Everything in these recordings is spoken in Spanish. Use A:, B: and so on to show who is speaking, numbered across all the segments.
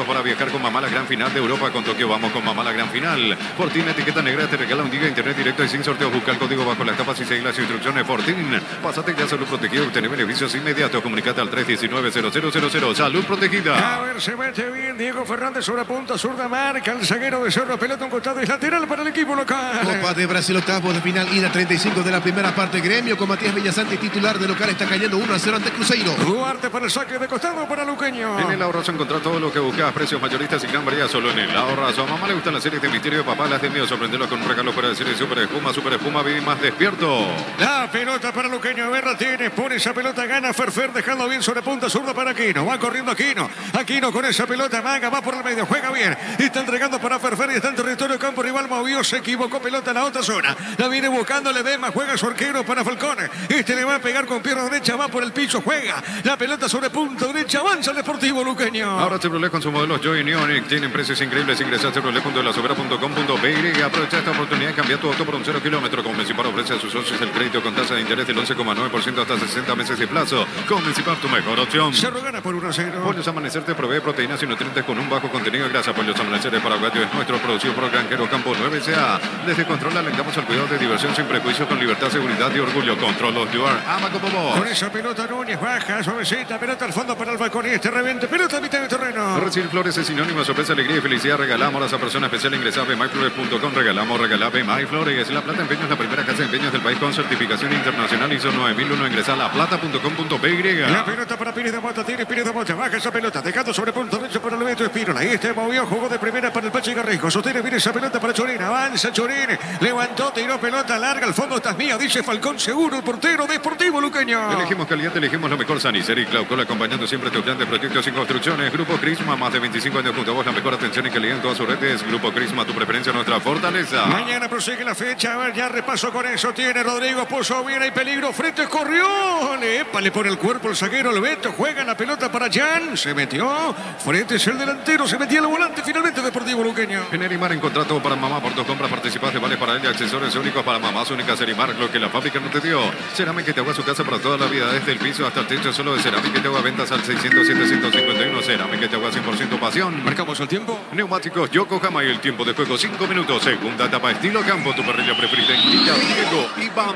A: Para viajar con mamá a la gran final de Europa con Tokio, vamos con mamá a la gran final. Fortín, etiqueta negra, te regala un giga de internet directo y sin sorteo. Busca el código bajo las tapas y seguir las instrucciones. Fortín, pásate ya salud protegido y obtener beneficios inmediatos. Comunicate al 319-0000. Salud protegida.
B: A ver, se mete bien Diego Fernández sobre punta, zurda marca, el zaguero de Cerro, pelota un costado y lateral para el equipo local.
C: Copa de Brasil, octavos de final, ida 35 de la primera parte. Gremio con Matías Villasanti, titular de local, está cayendo 1-0 ante Cruzeiro.
B: Duarte para el saque de costado para Luqueño.
A: En el ahorrazo encontrar todo lo que buscas, precios mayoristas y gran variedad solo en el ahorrazo. A mamá le gustan las series de misterio de papá, las de miedo, sorprenderlo con un regalo fuera de serie. Super espuma, vive más despierto.
B: La pelota para Luqueño, Berra tiene, pone esa pelota, gana Ferfer, dejando bien sobre punta, zurda para Aquino, va corriendo Aquino con esa pelota, Maga, va por el medio, juega bien, y está entregando para Ferfer y está en territorio campo rival, movió, se equivocó, pelota en la otra zona, la viene buscando, le Ledesma, juega su arquero para Falcón, le va a pegar con pierna derecha, va por el piso, juega, la pelota sobre punta derecha, avanza el Deportivo Luqueño.
A: Ahora Chevrolet con su modelo Joy Neonic, tienen precios increíbles, ingresa a chevrolet.elasobera.com.py y aprovecha esta oportunidad de cambiar tu auto por un 0 kilómetro. Convencipar ofrece a sus socios el crédito con tasa de interés del 11,9% hasta 60 meses de plazo. Convencipar, tu mejor opción.
B: Cerro gana por 1-0.
A: Pollos Amanecer te provee proteínas y nutrientes con un bajo contenido de grasa. Pollos Amanecer de Paraguayo es nuestro, producido por Granjero Campo 9SA. Desde Control alentamos al cuidado de diversión sin prejuicio, con libertad, seguridad y orgullo. Control of your ama como vos.
B: Con esa pelota Núñez baja, suavecita, pelota al fondo para el balcón y reviente, pelota a mitad de terreno.
A: Recibir flores es sinónimo de sorpresa, alegría y felicidad. Regalamos a esa persona especial. Ingresa a bmyflores.com. Regalamos BMyFlores. La Plata Empeños, la primera casa de empeños del país con certificación internacional ISO 9001. Ingresa a laplata.com.py.
B: La pelota para Pires de Mota, tiene Pires de Mota, baja esa pelota, dejando sobre punto derecho para el Beto Espínola. Ahí movió, jugó de primera para el Pachi Garrijo. Sostiene bien esa pelota para Chorín, avanza Chorín, levantó, tiró pelota larga, al fondo estás mía, dice Falcón, seguro el portero Deportivo Luqueño.
A: Elegimos calidad, elegimos lo mejor. Sanicer y Claucol, acompañando siempre tus grandes proyectos y construcciones. Grupo Crisma, más de 25 años junto a vos, la mejor atención y calidad en todas sus redes. Grupo Crisma, tu preferencia, nuestra fortaleza.
B: Mañana prosigue la fecha, a ver, ya repaso con eso. Tiene Rodrigo, puso bien, hay peligro, frente, corrió. Le pone el cuerpo el zaguero, el Beto, juega la pelota para Jan, se metió. Frente es el delantero, se metió el volante, finalmente Deportivo Luqueño.
A: En Erimar, en contrato para mamá, por tus compras participas de vales para ella, accesorios únicos para mamás únicas. Erimar, lo que la fábrica no te dio. Cerámica te agua su casa para toda la vida, desde el piso hasta el techo, solo de Cerámica te agua, ventas al 607-151. Cerámica te agua 100% pasión.
B: Marcamos el tiempo.
A: Neumáticos Yokohama y el tiempo de juego 5 minutos. Segunda etapa estilo campo, tu parrilla preferida en Villa Diego Iván.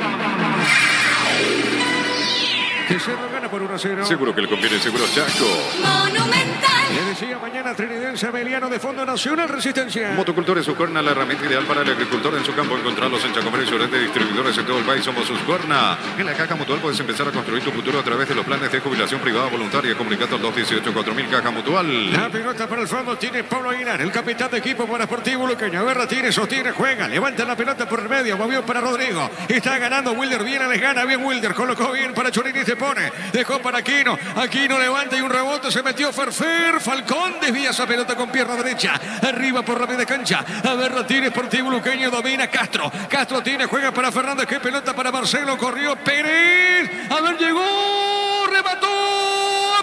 B: Que Cerro gana por 1-0.
A: Seguro que le conviene, seguro Chaco.
D: Monumental.
B: Le decía mañana Trinidense Abeliano de Fondo Nacional Resistencia.
A: Motocultores Suscuerna, la herramienta ideal para el agricultor en su campo. Encontrarlos en Chacomer y su red de distribuidores en todo el país. Somos Suscuerna. En la Caja Mutual puedes empezar a construir tu futuro a través de los planes de jubilación privada voluntaria. Comunicate al 218-4000 Caja Mutual.
B: La pelota para el fondo tiene Pablo Aguilar, el capitán de equipo para Sportivo Luqueño. Guerra tiene, sostiene, juega, levanta la pelota por el medio, movió para Rodrigo. Está ganando Wilder, bien les gana, bien Wilder, colocó bien para Chorini y se pone. Dejó para Aquino, Aquino levanta y un rebote, se metió Ferfer, Falcón desvía esa pelota con pierna derecha, arriba por la media cancha. A ver, tiene Sportivo Luqueño, domina Castro. Castro tiene, juega para Fernández, que pelota para Marcelo, corrió Pérez. A ver, llegó, remató.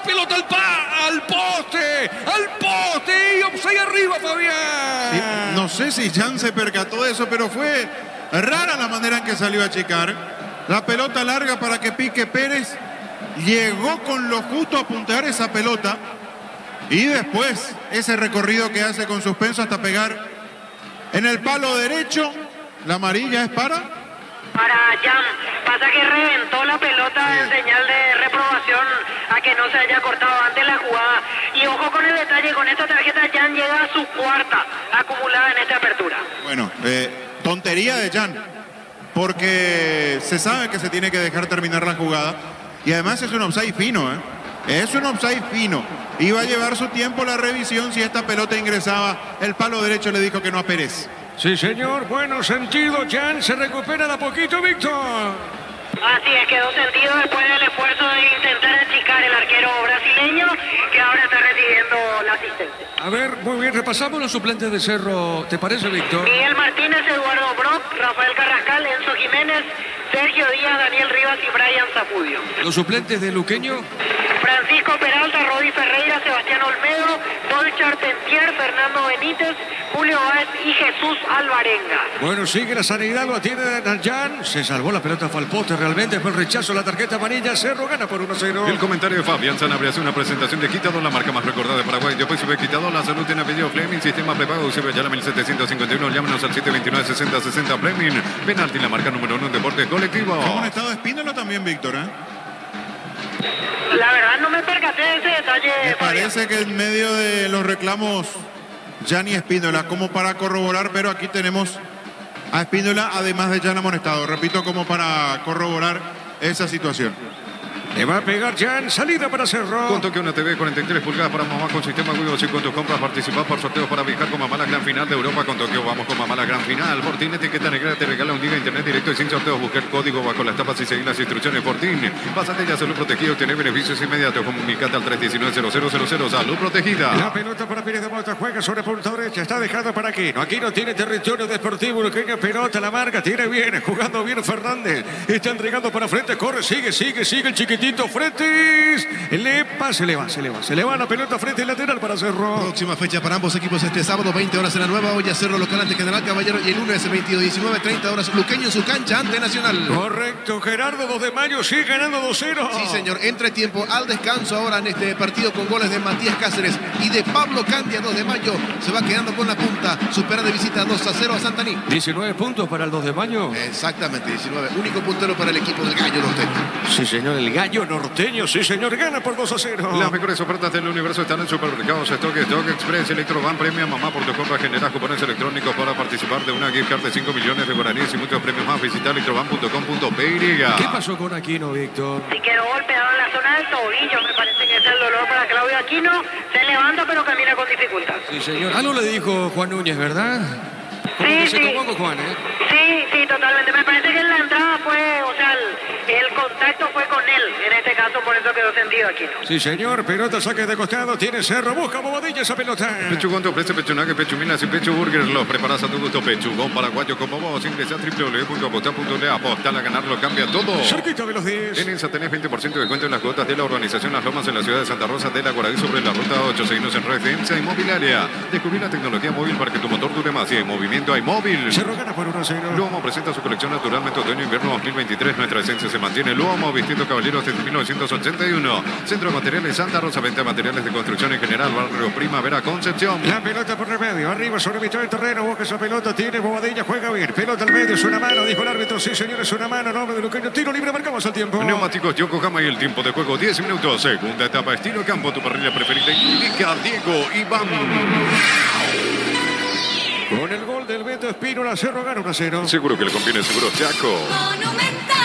B: Pelota al poste y offside arriba, Fabián.
E: Sí, no sé si Jan se percató de eso, pero fue rara la manera en que salió a achicar. La pelota larga para que pique Pérez. Llegó con lo justo a apuntar esa pelota. Y después ese recorrido que hace con suspenso hasta pegar en el palo derecho. La amarilla es para
F: Jan. Pasa que reventó la pelota en señal de reprobación a que no se haya cortado antes la jugada. Y ojo con el detalle, con esta tarjeta Jan llega a su cuarta acumulada en esta apertura.
E: Bueno, tontería de Jan, porque se sabe que se tiene que dejar terminar la jugada. Y además es un offside fino, Es un offside fino. Iba a llevar su tiempo la revisión si esta pelota ingresaba. El palo derecho le dijo que no a Pérez.
B: Sí, señor. Bueno sentido. Jan se recupera de a poquito, Víctor.
F: Así es, quedó sentido después del esfuerzo de intentar achicar el arquero brasileño, que ahora está recibiendo la asistencia.
B: A ver, muy bien. Repasamos los suplentes de Cerro. ¿Te parece, Víctor?
F: Miguel Martínez, Eduardo Brock, Rafael Carrascal, Enzo Jiménez, Sergio Díaz, Daniel Rivas y Brian Zapudio.
B: Los suplentes de Luqueño.
F: Francisco Peralta, Rodi Ferreira, Sebastián Olmedo, Paul Charpentier, Fernando Benítez, Julio Báez y Jesús Alvarenga.
B: Bueno, sigue la sanidad, lo atiende Nayan. Se salvó la pelota, fue al poste realmente, fue el rechazo, la tarjeta amarilla. Cerro gana por 1-0.
A: El comentario de Fabián Sanabria hace una presentación de Quitador, la marca más recordada de Paraguay. Después sube Quitador, la salud tiene apellido Fleming, sistema prepago, sube ya la 1751, llámenos al 729-6060 Fleming. Penalti, la marca número 1 en deporte colectivo.
E: ¿Cómo ha estado Espíndola también, Víctor?
F: La verdad no me percaté de ese detalle,
E: Me
F: Fabián.
E: parece que en medio de los reclamos, Gianni Espíndola, como para corroborar, pero aquí tenemos a Espíndola, además de Jan amonestado. Repito, como para corroborar esa situación.
B: Le va a pegar Jan, salida para Cerro.
A: Con Tokio, una TV 43 pulgadas para mamá con sistema Wigo. Si con tus compras participar por sorteos para viajar con mamá a la gran final de Europa. Con Tokio vamos con mamá a la gran final. Fortín, etiqueta negra, te regala un día internet directo y sin sorteos. Busca el código bajo las tapas y seguir las instrucciones. Fortín, pásate ya salud protegido, obtener beneficios inmediatos. Comunicate al 319-0000. Salud protegida.
B: La pelota para Pérez de Mota, juega sobre punta derecha, está dejando para Aquino. Aquino tiene territorio deportivo, Luqueño, pelota, la marca, tiene bien, jugando bien Fernández. Está entregando para frente, corre, sigue el chiquitito Fretes. Se le va la pelota frente al lateral para Cerro.
C: Próxima fecha para ambos equipos este sábado, 20 horas en la Nueva Olla, Cerro local ante General Caballero, y el lunes 22, 19, 30 horas Luqueño en su cancha ante Nacional.
B: Correcto, Gerardo, 2 de mayo, sigue ganando 2-0.
C: Sí, señor, entre tiempo al descanso ahora en este partido con goles de Matías Cáceres y de Pablo Candia. 2 de mayo se va quedando con la punta, supera de visita 2-0 a Santaní.
B: 19 puntos para el 2 de mayo.
C: Exactamente, 19, único puntero para el equipo del Gallo Norteño.
B: Sí, señor, el Gallo Norteño, sí, señor, gana por 2-0.
A: Las mejores ofertas del universo están en supermercados Stock Express, Electroban, premia mamá por tu compra, generas cupones electrónicos para participar de una gift card de 5 millones de guaraníes y muchos premios más. Visita electroban.com.py.
B: ¿Qué pasó con Aquino, Víctor?
F: Si quedó golpeado en la zona del tobillo, me parece que es el dolor para Claudio Aquino. Se levanta pero camina con dificultad.
B: Sí, señor. Algo le dijo Juan Núñez, ¿verdad? Como
F: Sí,
B: que se
F: sí.
B: tomó con Juan, ¿eh?
F: Sí, totalmente. Me parece que en la entrada fue, o sea, el contacto fue con él. En este caso, por eso quedó sentido Aquino.
B: Sí, señor. Pelota, saque de costado. Tiene Cerro. Busca Bobadilla esa pelota.
A: Pechugón te ofrece pechunaje, pechuminas y pecho burger. Los preparas a tu gusto. Pechugón paraguayo como vos. Ingresa a www.apostar.le. Apostar a ganar lo cambia todo.
B: Cerquita de los 10.
A: En INSA tenés 20% de descuento en las cuotas de la urbanización Las Lomas en la ciudad de Santa Rosa de la Guaraí sobre la ruta 8. Seguimos en red de INSA Inmobiliaria. Descubrí la tecnología móvil para que tu motor dure más. Y en movimiento hay móvil.
B: Cerro gana por 1-0.
A: Luomo presenta su colección naturalmente otoño-invierno 2023. Nuestra esencia se mantiene. Luomo, vistiendo caballeros desde 1981. Centro de Materiales Santa Rosa, venta de materiales de construcción en general. Barrio Primavera, Concepción.
B: La pelota por el medio. Arriba sobre mitad del terreno. Busca esa pelota. Tiene Bobadilla. Juega bien. Pelota al medio. Es una mano. Dijo el árbitro. Sí, señores. Una mano. Nombre de Luqueño. Tiro libre. Marcamos el tiempo.
A: Neumáticos Yokohama y el tiempo de juego 10 minutos. Segunda etapa, estilo campo, tu parrilla preferida. Indica Diego Iván.
B: Con el gol del Beto Espínola, Cerro gana 1-0.
A: Seguro que le conviene, seguro Chaco.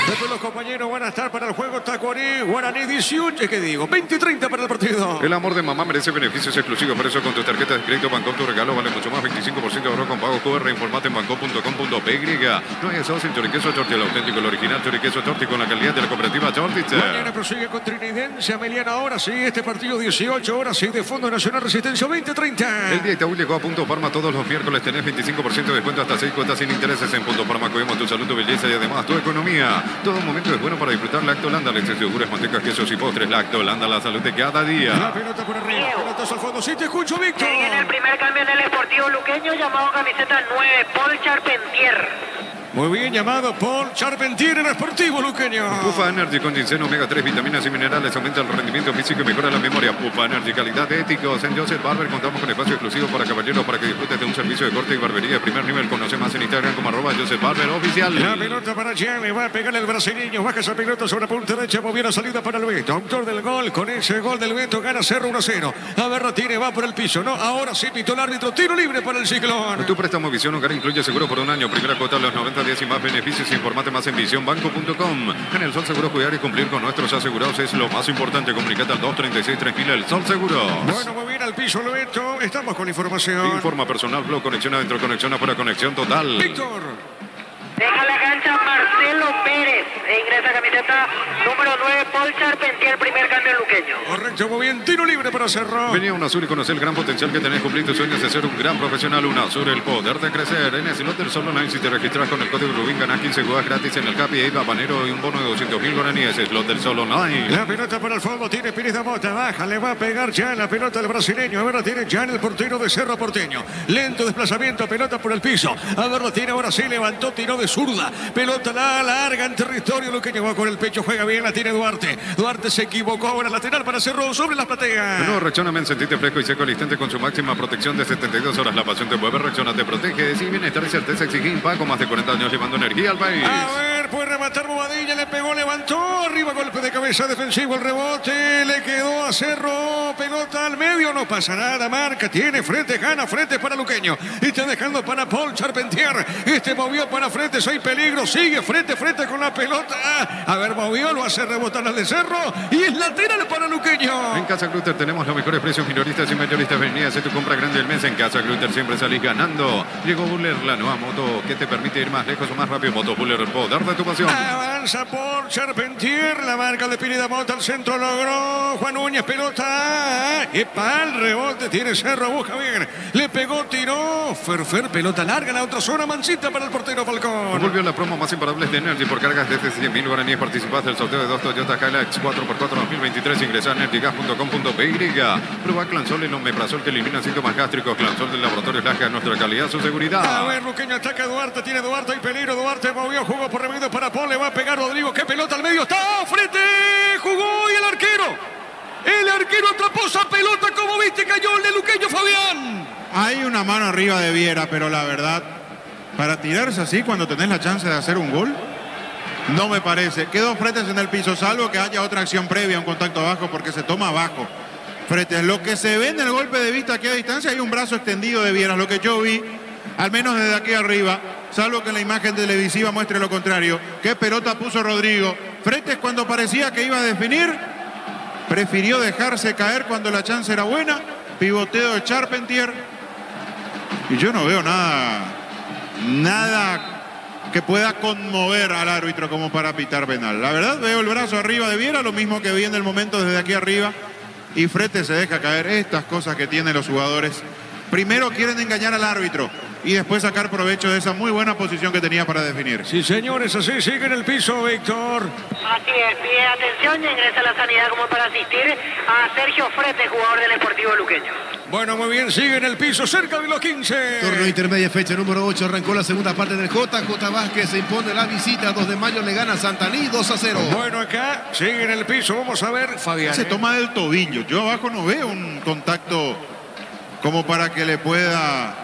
B: Después los compañeros van a estar para el juego Tacuarí, Guaraní 18, ¿qué digo? 20-30 para el partido.
A: El amor de mamá merece beneficios exclusivos, por eso con tu tarjeta de crédito Bancom tu regalo vale mucho más, 25% de ahorro con pago QR, informate en bancom.com.py. No hay asados sin choriqueso Torti, el auténtico, el original choriqueso Torti con la calidad de la cooperativa Tortitz.
B: Mañana prosigue con Trinidense, Ameliana, ahora sí, este partido 18 horas, sí, de Fondo Nacional Resistencia 20-30.
A: El día Itaú llegó a Punto Farma todos los miércoles, tenés 25% de descuento hasta 6 cuotas sin intereses en Punto Farma, cuidamos tu salud, tu belleza y además tu economía. Todo momento es bueno para disfrutar Lacto Holanda, leches, yogures, mantecas, quesos y postres. Lacto Holanda, la salud de cada día.
B: La pelota por arriba, pelotazo al fondo, sí te escucho, Víctor.
F: Se viene el primer cambio en el Esportivo Luqueño, llamado camiseta 9, Paul Charpentier.
B: Muy bien llamado Paul Charpentier en el Sportivo Luqueño.
A: Pufa Energy con ginseng, omega 3, vitaminas y minerales, aumenta el rendimiento físico y mejora la memoria. Pufa Energy, calidad de éticos. En Joseph Barber contamos con espacio exclusivo para caballeros para que disfrutes de un servicio de corte y barbería de primer nivel. Conoce más en Instagram como @JosephBarberOficial.
B: La pelota para Gianni, va a pegar el brasileño, baja esa pelota sobre la punta derecha, movió la salida para el Beto. Autor del gol, con ese gol del Beto gana Cerro 1-0. A ver, Ratine va por el piso, ¿no? Ahora sí pitó el árbitro, tiro libre para el Ciclón.
A: Tu préstamo Visión Hogar incluye seguro por un año, primera cuota a los 90 días y más beneficios. Informate más en visionbanco.com. En el Sol Seguro, cuidar y cumplir con nuestros asegurados es lo más importante. Comunicate al 236-3000, el Sol Seguro.
B: Bueno, muy bien al piso el Beto, estamos con información.
A: Informa personal, blog, conexión adentro, conexión afuera, conexión total.
B: Víctor.
F: Deja la cancha Martín Marcelo Pérez. E ingresa camiseta número 9, Paul Charpentier, primer cambio luqueño.
B: Correcto, muy bien. Tiro libre para Cerro.
A: Venía UNASUR y conocer el gran potencial que tenés. Cumplir tus sueños de ser un gran profesional. UNASUR, el poder de crecer. En el slot del Sol Online, si te registras con el código Rubín, ganás 15 jugadas gratis en el Capi, Eiva, Banero y un bono de 200.000 guaraníes. Slot del Sol Online.
B: La pelota para el fondo, tiene Pérez de Mota, baja, le va a pegar ya la pelota al brasileño. A ver, la tiene ya en el portero de Cerro Porteño. Lento desplazamiento, pelota por el piso. A ver, la tiene ahora sí, levantó, tiró de zurda. Pelota larga en territorio, lo que llegó con el pecho, juega bien, la tiene Duarte. Duarte se equivocó, ahora lateral para Cerro, sobre las plateas.
A: No, Rexona, sentite fresco y seco al instante con su máxima protección de 72 horas. La pasión te mueve, Rexona te protege. Si bienestar y certeza exige Impaco, más de 40 años llevando energía al país.
B: A ver, puede rematar Bobadilla, le pegó, levantó, arriba golpe de cabeza defensivo, el rebote, le quedó a Cerro, pelota al medio, no pasa nada, marca, tiene frente, gana, frente para Luqueño, y está dejando para Paul Charpentier, movió para frente, soy peligro, sigue frente con la pelota, a ver, movió, lo hace rebotar al de Cerro, y es lateral para Luqueño.
A: En Casa Clutter tenemos los mejores precios minoristas y mayoristas. Vení, hace tu compra grande el mes en Casa Clutter, siempre salís ganando. Llegó Buller, la nueva moto que te permite ir más lejos o más rápido. Moto Buller, el poder de tu pasión.
B: Avanza por Charpentier, la marca de Pineda Mota al centro, logró Juan Núñez, pelota, epa, el rebote, tiene Cerro, busca bien, le pegó, tiró, Ferfer, pelota larga, la otra zona, mansita para el portero Falcón.
A: Volvió la promo más imparables de Energy por cargas desde 100.000 guaraníes. Participás del sorteo de 2 Toyota Hilux 4x4 2023. Ingresa a energygas.com.py. Prueba Clansol, el omeprazol que elimina síntomas gástricos. Clansol del laboratorio Lasca, nuestra calidad, su seguridad.
B: A ver, Luqueño ataca a Duarte, tiene Duarte, hay peligro, Duarte movió, jugó por remedio para Paul, le va a pegar Rodrigo, qué pelota al medio, está frente, jugó y el arquero atrapó esa pelota, como viste, cayó el de Luqueño, Fabián.
E: Hay una mano arriba de Viera, pero la verdad, para tirarse así cuando tenés la chance de hacer un gol, no me parece. Quedó Fretes en el piso, salvo que haya otra acción previa, un contacto abajo, porque se toma abajo. Fretes, lo que se ve en el golpe de vista aquí a distancia, hay un brazo extendido de Viera, lo que yo vi, al menos desde aquí arriba, salvo que la imagen televisiva muestre lo contrario. ¿Qué pelota puso Rodrigo? Fretes, cuando parecía que iba a definir, prefirió dejarse caer cuando la chance era buena. Pivoteo de Charpentier. Y yo no veo nada que pueda conmover al árbitro como para pitar penal. La verdad, veo el brazo arriba de Viera, lo mismo que vi en el momento desde aquí arriba. Y Fretes se deja caer. Estas cosas que tienen los jugadores. Primero quieren engañar al árbitro y después sacar provecho de esa muy buena posición que tenía para definir.
B: Sí, señores, así sigue en el piso, Víctor.
F: Así es, pide atención y ingresa a la sanidad como para asistir a Sergio Fretes, jugador del Sportivo Luqueño.
B: Bueno, muy bien, sigue en el piso, cerca de los 15.
C: Torneo intermedia, fecha número 8, arrancó la segunda parte del JJ Vázquez, se impone la visita, 2 de mayo le gana Santaní 2-0.
B: Bueno, acá sigue en el piso, vamos a ver, Fabián.
E: Se toma del tobillo, yo abajo no veo un contacto como para que le pueda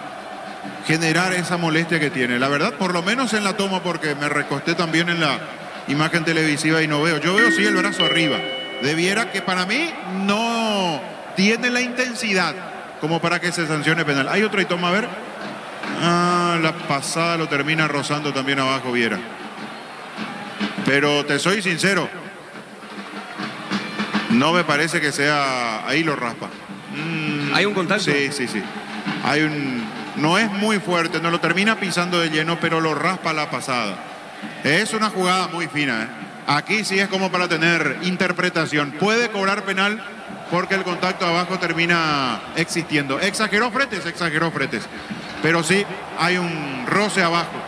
E: generar esa molestia que tiene. La verdad, por lo menos en la toma, porque me recosté también en la imagen televisiva y no veo. Yo veo sí el brazo arriba. Debiera que para mí no tiene la intensidad como para que se sancione penal. Hay otra y toma, a ver. La pasada lo termina rozando también abajo Viera. Pero te soy sincero, no me parece que sea... Ahí lo raspa.
D: ¿Hay un contacto?
E: Sí. Hay no es muy fuerte, no lo termina pisando de lleno, pero lo raspa la pasada. Es una jugada muy fina, ¿eh? Aquí sí es como para tener interpretación. Puede cobrar penal porque el contacto abajo termina existiendo. Exageró Fretes. Pero sí hay un roce abajo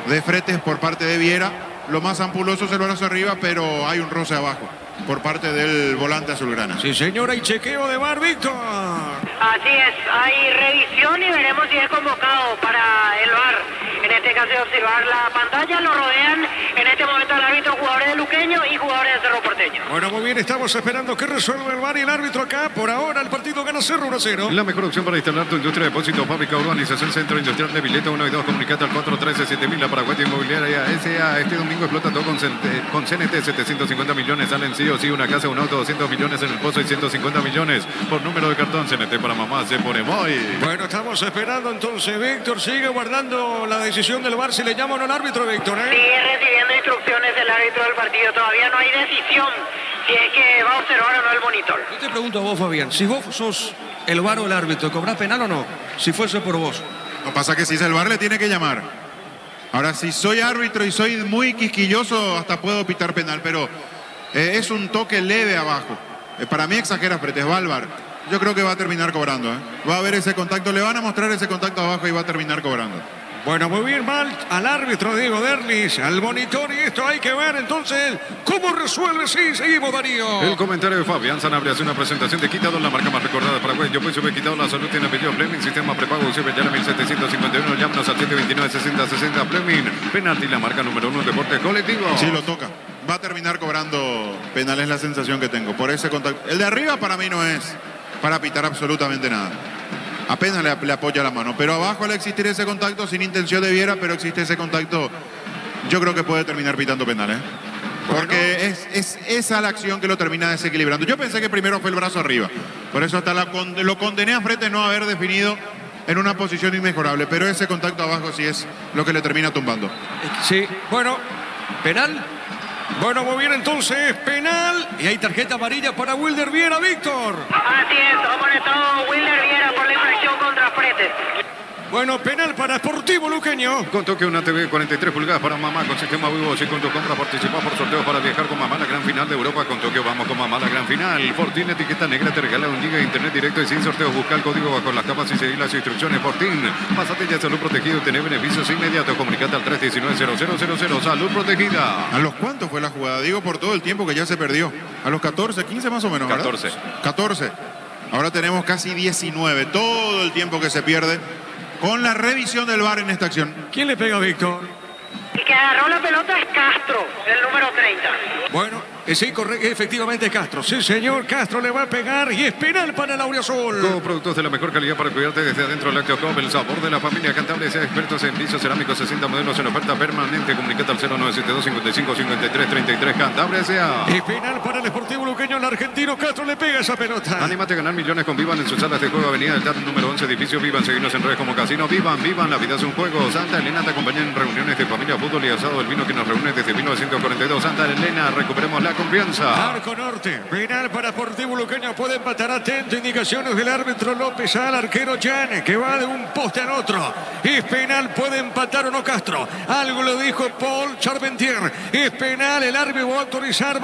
E: de Fretes por parte de Viera. Lo más ampuloso es el brazo arriba, pero hay un roce abajo por parte del volante azulgrana.
B: Sí, señora, y chequeo de VAR, Víctor.
F: Así es, hay revisión y veremos si es convocado para el VAR. En este caso de observar la pantalla, lo rodean en este momento el árbitro, jugadores de Luqueño y jugadores de Cerro Porteño.
B: Bueno, muy bien, estamos esperando que resuelva el VAR y el árbitro acá. Por ahora el partido gana Cerro 1-0.
A: La mejor opción para instalar tu industria de depósito, fábrica, urbanización, centro industrial de Vileta 1 y 2. Comunicate al 413-7000, la Paraguaya Inmobiliaria S.A. Este domingo explota todo con CNT, 750 millones. Salen sí o sí una casa, un auto, 200 millones en el pozo y 150 millones por número de cartón. CNT para mamá se pone muy.
B: Bueno, estamos esperando entonces. Víctor sigue guardando la decisión del VAR. Si le llaman al árbitro, Víctor, ¿eh?
F: Sigue recibiendo instrucciones del árbitro del partido. Todavía no hay decisión si es que va a observar o no el monitor.
D: Yo te pregunto a vos, Fabián, si vos sos el VAR o el árbitro, ¿cobrás penal o no? Si fuese por vos.
E: No pasa que si es el VAR le tiene que llamar. Ahora, si soy árbitro y soy muy quisquilloso, hasta puedo pitar penal, pero es un toque leve abajo. Para mí exagera Fretes, va al VAR. Yo creo que va a terminar cobrando. Va a haber ese contacto, le van a mostrar ese contacto abajo y va a terminar cobrando.
B: Bueno, muy bien, mal al árbitro Diego Derlis, al monitor, y esto hay que ver entonces cómo resuelve. Sí, seguimos, Darío.
A: El comentario de Fabián Sanabria hace una presentación de Quitado, la marca más recordada de Paraguay. Yo pues sube Quitado, la salud tiene apellido Fleming, sistema prepago UCB ya 1751, llámanos al 729-6060 Fleming. Penalti, la marca número 1 Deportes Colectivo.
E: Sí, lo toca. Va a terminar cobrando penal, es la sensación que tengo. Por ese contacto. El de arriba para mí no es para pitar absolutamente nada. Apenas le apoya la mano. Pero abajo, al existir ese contacto, sin intención de Viera, pero existe ese contacto, yo creo que puede terminar pitando penal, ¿eh? Porque es esa la acción que lo termina desequilibrando. Yo pensé que primero fue el brazo arriba. Por eso hasta lo condené a Fretes no haber definido en una posición inmejorable. Pero ese contacto abajo sí es lo que le termina tumbando.
D: Sí, bueno, penal.
B: Bueno, muy bien, entonces, penal.
D: Y hay tarjeta amarilla para Wilder Viera, Víctor.
F: Así es, amonestado Wilder Viera por la infracción contra Fretes.
B: Bueno, penal para Sportivo Luqueño.
A: Con toque una TV 43 pulgadas para mamá con sistema Vivo. Si con tu compra participa por sorteos para viajar con mamá a la gran final de Europa. Con Tokio vamos con mamá a la gran final. Fortín, etiqueta negra, te regala 1 GB de internet directo y sin sorteos. Busca el código bajo las capas y seguir las instrucciones. Fortín, pásate ya salud protegido y tener beneficios inmediatos. Comunicate al 319-0000. Salud protegida.
E: ¿A los cuántos fue la jugada? Digo, por todo el tiempo que ya se perdió. A los 14, 15 más o menos, ¿verdad?
A: 14.
E: 14. Ahora tenemos casi 19. Todo el tiempo que se pierde con la revisión del VAR en esta acción.
B: ¿Quién le pega a Víctor?
F: El que agarró la pelota es Castro, el número 30.
B: Bueno, sí, efectivamente Castro. Sí, señor, Castro le va a pegar y es penal para el Auriazul.
A: Con productos de la mejor calidad para cuidarte desde adentro. Lácteo Com, el sabor de la familia Cantable. Sea expertos en pisos cerámicos, 60 modelos en oferta permanente. Comunicate al 0972-55-53-33. Cantable sea.
B: Es penal para el Sportivo Luqueño. El argentino Castro le pega esa pelota.
A: Anímate a ganar millones con Vivan en sus salas de juego. Avenida del TAT número 11, edificio Vivan. Seguimos en redes como Casino Vivan. Vivan, la vida es un juego. Santa Elena te acompaña en reuniones de familia, fútbol y asado. El vino que nos reúne desde 1942. Santa Elena, recuperemos la confianza.
B: Arco Norte, penal para Sportivo Luqueño. Puede empatar, atento, indicaciones del árbitro López al arquero Jan, que va de un poste al otro. Es penal, puede empatar o no Castro. Algo lo dijo Paul Charpentier. Es penal, el árbitro va a autorizar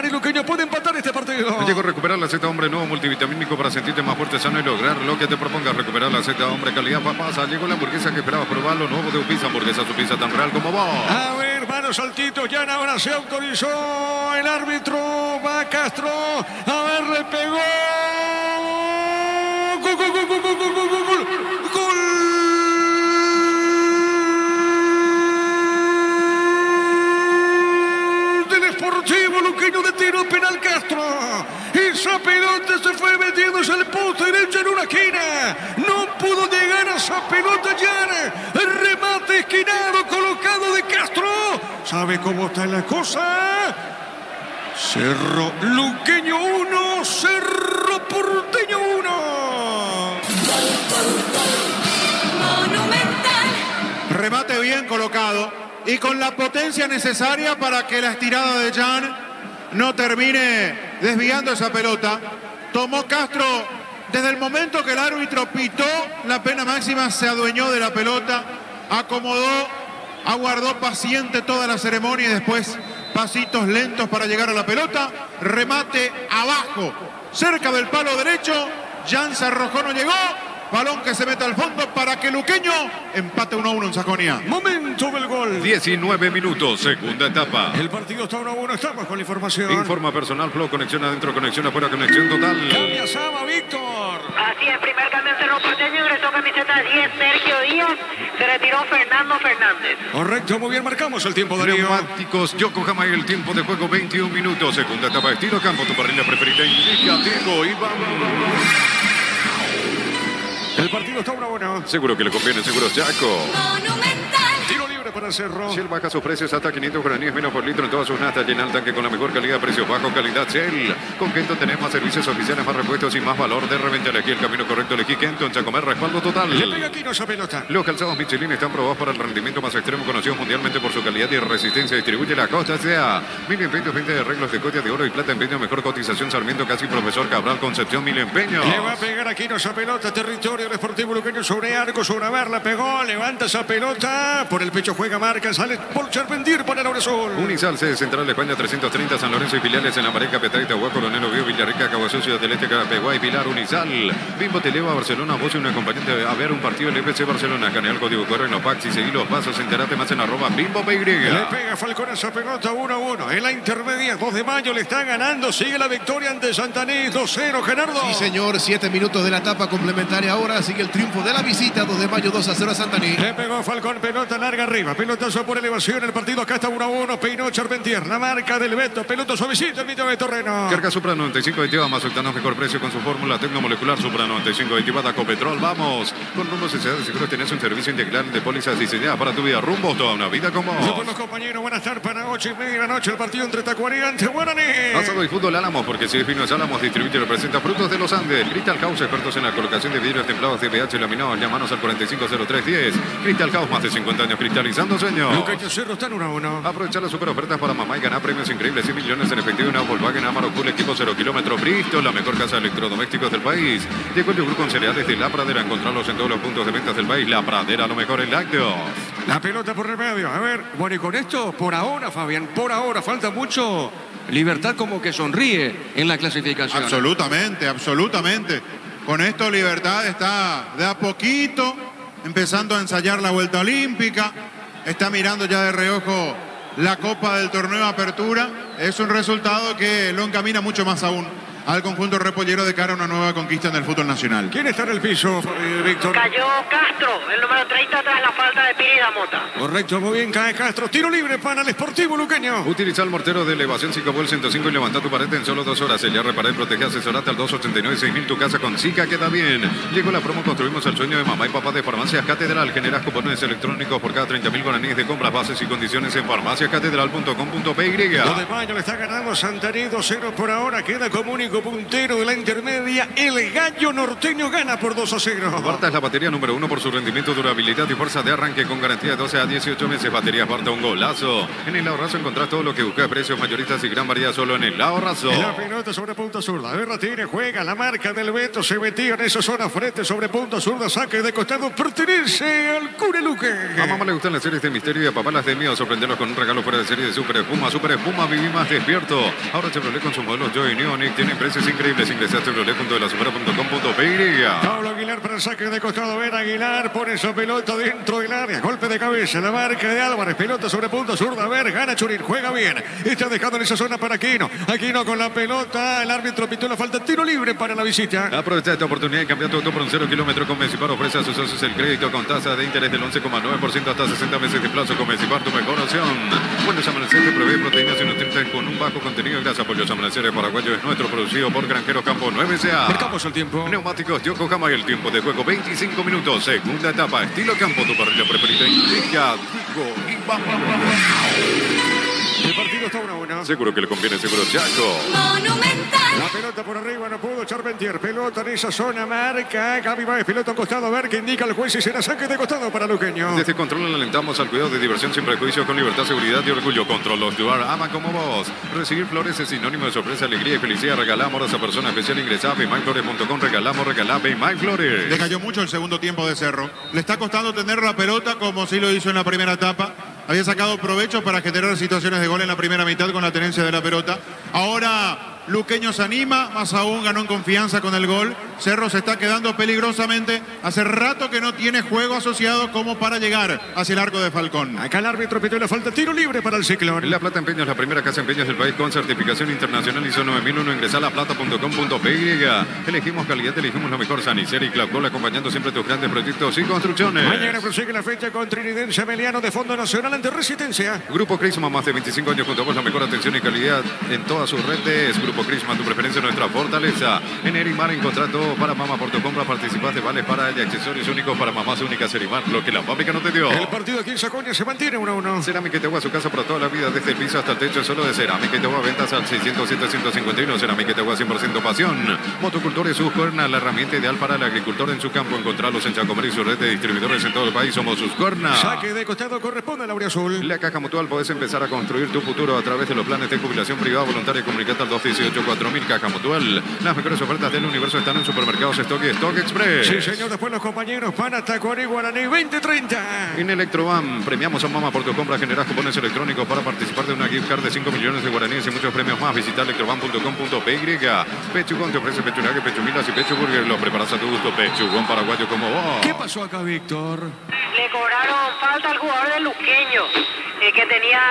B: y Luqueño puede empatar este partido.
A: Llegó a recuperar la Z Hombre nuevo multivitamínico para sentirte más fuerte, sano y lograr lo que te propongas. Recuperar la Z Hombre calidad papasa. Llegó la hamburguesa que esperabas probarlo. Nuevo de Upisa, hamburguesa, su pizza tan real como vos.
B: A ver, manos saltitos, Jan, ahora se autorizó el árbitro. Va Castro, a ver, le pegó. Gol, gol, gol, gol, gol, gol, gol, gol, gol. Del Sportivo Luqueño de tiro penal Castro. Esa pelota se fue metiéndose al poste derecho en una esquina. No pudo llegar a esa pelota Jan. El remate esquinado colocado de Castro. ¿Sabe cómo está la cosa? Cerro Luqueño 1, Cerro Porteño 1.
G: Monumental.
E: Remate bien colocado y con la potencia necesaria para que la estirada de Jan no termine desviando esa pelota. Tomó Castro desde el momento que el árbitro pitó la pena máxima, se adueñó de la pelota, acomodó, aguardó paciente toda la ceremonia y después pasitos lentos para llegar a la pelota. Remate abajo, cerca del palo derecho. Jan se arrojó, no llegó. Balón que se mete al fondo para que Luqueño empate 1-1 en Sajonia.
B: Momento del gol.
A: 19 minutos, segunda etapa.
B: El partido está 1-1. Estamos con la información.
A: Informa personal, Flow, conexión adentro, conexión afuera, conexión total.
B: Cambia Sama, Víctor.
F: Así es, primer cambio en Cerro Porteño, ingresó camiseta 10 Sergio Díaz, se retiró Fernando Fernández.
B: Correcto, muy bien, marcamos el tiempo, Darío.
A: Neumáticos Yokohama, el tiempo de juego 21 minutos, segunda etapa, estilo campo, tu parrilla preferida, indicativo y vamos.
B: El partido está 1-1.
A: Seguro que le conviene, seguro Chaco.
G: Monumental.
B: Tiro libre para Cerro.
A: Shell baja sus precios hasta 500 guaraníes menos por litro en todas sus natas. Llena el tanque con la mejor calidad, precios bajos, calidad Shell. Con Kenton tenemos más servicios oficiales, más repuestos y más valor de reventa. Elegí el camino correcto, elegí Kenton, Chacomer, respaldo total.
B: Le pega aquí esa pelota.
A: Los calzados Michelin están probados para el rendimiento más extremo, conocidos mundialmente por su calidad y resistencia. Distribuye la costa sea. Mil empeños, 20 de arreglos de cotia de oro y plata, empeño, mejor cotización. Sarmiento, casi profesor Cabral, Concepción, Mil empeños.
B: Le va a pegar aquí esa pelota, territorio del Sportivo Luqueño sobre arco, sobre Aver, la pegó, levanta esa pelota, por el pecho juega marca, sale por Charpentier para el Auresol.
A: Unizal, sede central de España 330, San Lorenzo y filiales en la Mareca, Petraita, Huaco, Coronel Oviedo, Villarrica, Caguazú, Ciudad del Este, Carapeguay, Pilar, Unizal. Bimbo te eleva a Barcelona, vos y un acompañante a ver un partido del FC Barcelona. Canal Código Corre en los packs y seguí los pasos, enterate más en @Bimbo PY.
B: Le pega Falcón esa pelota 1-1. En la intermedia, 2 de mayo, le está ganando. Sigue la victoria ante Santaní, 2-0, Gerardo.
C: Sí, señor, 7 minutos de la etapa complementaria ahora. Sigue el triunfo de la visita, 2 de mayo, 2-0 a Santaní.
B: Le pegó Falcón, pelota larga arriba. Pelotazo por elevación. El partido acá está 1-1. Peinó Charpentier, la marca del Beto. Pelota suavecita en mitad de terreno.
A: Carga Supra 95 aditiva más octano mejor precio con su fórmula tecnomolecular Supra 95 aditivada con petrol. Vamos. Con Rumbo Sociedad de Seguros tenés un servicio integral de pólizas diseñadas para tu vida. Rumbo, toda una vida con vos.
B: Los compañeros, buenas tardes para 8:30 de la noche. El partido entre Tacuarí ante Guaraní.
A: Asado y fútbol Álamos, porque si es Vinos Álamos, distribuye y representa Frutos de los Andes. Crystal House, expertos en la colocación de vidrios templados de pH laminados. Llámanos al 450310. Crystal House, más de 50 años cristalizando sueños.
B: Luqueño Cerro están 1-1.
A: Aprovechar las super ofertas para mamá y ganar premios increíbles. 100 millones en efectivo en una Volkswagen Amarok Cool equipo 0 kilómetros. Bristol, la mejor casa de electrodomésticos del país. Llegó el yogur con cereales de La Pradera. Encontrarlos en todos los puntos de ventas del país. La Pradera, lo mejor en lácteos.
B: La pelota por el medio. A ver, bueno, y con esto, por ahora, Fabián, por ahora, falta mucho. Libertad como que sonríe en la clasificación.
E: Absolutamente, absolutamente. Con esto Libertad está de a poquito empezando a ensayar la vuelta olímpica. Está mirando ya de reojo la Copa del Torneo de Apertura. Es un resultado que lo encamina mucho más aún al conjunto repollero de cara a una nueva conquista en el fútbol nacional.
B: ¿Quién está en el piso, Víctor?
F: Cayó Castro, el número 30 tras la falta de Piri Mota.
B: Correcto, muy bien, cae Castro. Tiro libre para el Sportivo Luqueño.
A: Utiliza el mortero de elevación 5 el 105 y levanta tu pared en solo 2 horas. Ella repara y protege, asesorate al 289-6000. Tu casa con Zika queda bien. Llegó la promo, construimos el sueño de mamá y papá de Farmacias Catedral. Generas cupones electrónicos por cada 30.000 guaraníes de compras, bases y condiciones en farmaciascatedral.com.py.
B: 2 de mayo le está ganando Santaní 2-0 por ahora. Queda como único puntero de la intermedia. El Gallo Norteño gana por 2-0.
A: Barta es la batería número 1 por su rendimiento, durabilidad y fuerza de arranque con garantía de 12 a 18 meses. Baterías Barta, un golazo. En el ahorrazo encontrás todo lo que buscas, precios mayoristas y gran variedad solo en el ahorrazo.
B: La pelota sobre punta zurda. Berra tiene, juega la marca del Beto. Se metió en esa zona frente sobre punta zurda. Saque de costado. Pertenece al Cureluque.
A: A mamá le gustan las series de misterio y a papá las de miedo. Sorprenderlos con un regalo fuera de serie de Super Espuma. Super Espuma, viví más despierto. Ahora Chevrolet con sus modelos Joy y Neonic tienen precios increíbles. Ingresa a chevrolet.delasupera.com.py.
B: Pablo Aguilar para el saque de costado. Ven Aguilar, pone esa pelota dentro del área. Golpe de cabeza, la marca de Álvarez. Pelota sobre punta zurda. A ver, gana Churín, juega bien. Está dejando en esa zona para Aquino. Aquino con la pelota. El árbitro pitó la falta. Tiro libre para la visita.
A: Aprovecha esta oportunidad y cambia tu auto por un 0 kilómetro con Mecipar. Ofrece a sus socios el crédito con tasa de interés del 11,9% hasta 60 meses de plazo. Con Mecipar, tu mejor opción. Buenos Amaneceres provee proteínas y nutrientes con un bajo contenido de grasa. Pollos Amaneceres Paraguayo es nuestro, producido por Granjeros Campo 9SA.
B: Marcamos el tiempo.
A: Neumáticos Yokohama y el tiempo de juego 25 minutos. Segunda etapa, estilo campo, tu parrilla preferida indica, digo y vamos.
B: El partido está 1-1.
A: Seguro que le conviene, seguro Chaco.
G: Monumental.
B: La pelota por arriba, no pudo Charpentier. Pelota en esa zona, marca Gaby Báez, pelota a costado, a ver qué indica el juez y será saque de costado para Luqueño.
A: Desde Control le alentamos al cuidado de diversión sin prejuicios, con libertad, seguridad y orgullo. Control los Duar, ama como vos. Recibir flores es sinónimo de sorpresa, alegría y felicidad. Regalamos a esa persona especial. Ingresa a BMyFlores.com. Regalamos BMyFlores.
E: Le cayó mucho el segundo tiempo de Cerro. Le está costando tener la pelota como sí lo hizo en la primera etapa. Había sacado provecho para generar situaciones de gol en la primera mitad con la tenencia de la pelota. Ahora Luqueño se anima, más aún ganó en confianza con el gol. Cerro se está quedando peligrosamente. Hace rato que no tiene juego asociado como para llegar hacia el arco de Falcón.
B: Acá el árbitro pitó la falta, tiro libre para el Ciclón.
A: La Plata Empeños, la primera casa empeños del país con certificación internacional ISO 9001. Ingresa a laplata.com.py. Elegimos calidad, elegimos lo mejor. Sanicer y Clapcol, acompañando siempre tus grandes proyectos y construcciones.
B: Mañana prosigue la fecha con Trinidense Emiliano de Fondo Nacional ante Resistencia.
A: Grupo Crisma, más de 25 años junto a vos, la mejor atención y calidad en todas sus redes. Grupo Crisma, tu preferencia, nuestra fortaleza. En Erimar, en contrato para mamá por tu compra, participas de vales para ella, accesorios únicos para mamás únicas. Erimar, lo que la fábrica no te dio.
B: El partido aquí en Sacoña se mantiene 1-1.
A: Cerámica y Tegua, su casa para toda la vida, desde el piso hasta el techo, solo de Cerámica y Tegua, ventas al 607-151. Cerámica y Tegua, 100% pasión. Motocultores Suscuerna, la herramienta ideal para el agricultor en su campo. Encontrarlos en Chacomer y su red de distribuidores en todo el país. Somos Suscuerna.
B: Saque de costado corresponde al Auriazul.
A: La Caja Mutual, podés empezar a construir tu futuro a través de los planes de jubilación privada voluntaria. Comunicate al 218-4000. Caja Mutual. Las mejores ofertas del universo están en su Supermercados Stock y Stock Express.
B: Sí, señor. Después los compañeros Pana, Tacuarí, Guaraní, 20-30.
A: En Electroban, premiamos a mamá por tu compra. Generas cupones electrónicos para participar de una gift card de 5 millones de guaraníes y muchos premios más. Visita electroban.com.py. Pechugón te ofrece pechunaje, pechumilas y pechu burger. Los preparas a tu gusto. Pechugón paraguayo como vos.
B: ¿Qué pasó acá, Víctor?
F: Le cobraron falta al jugador de Luqueño, que tenía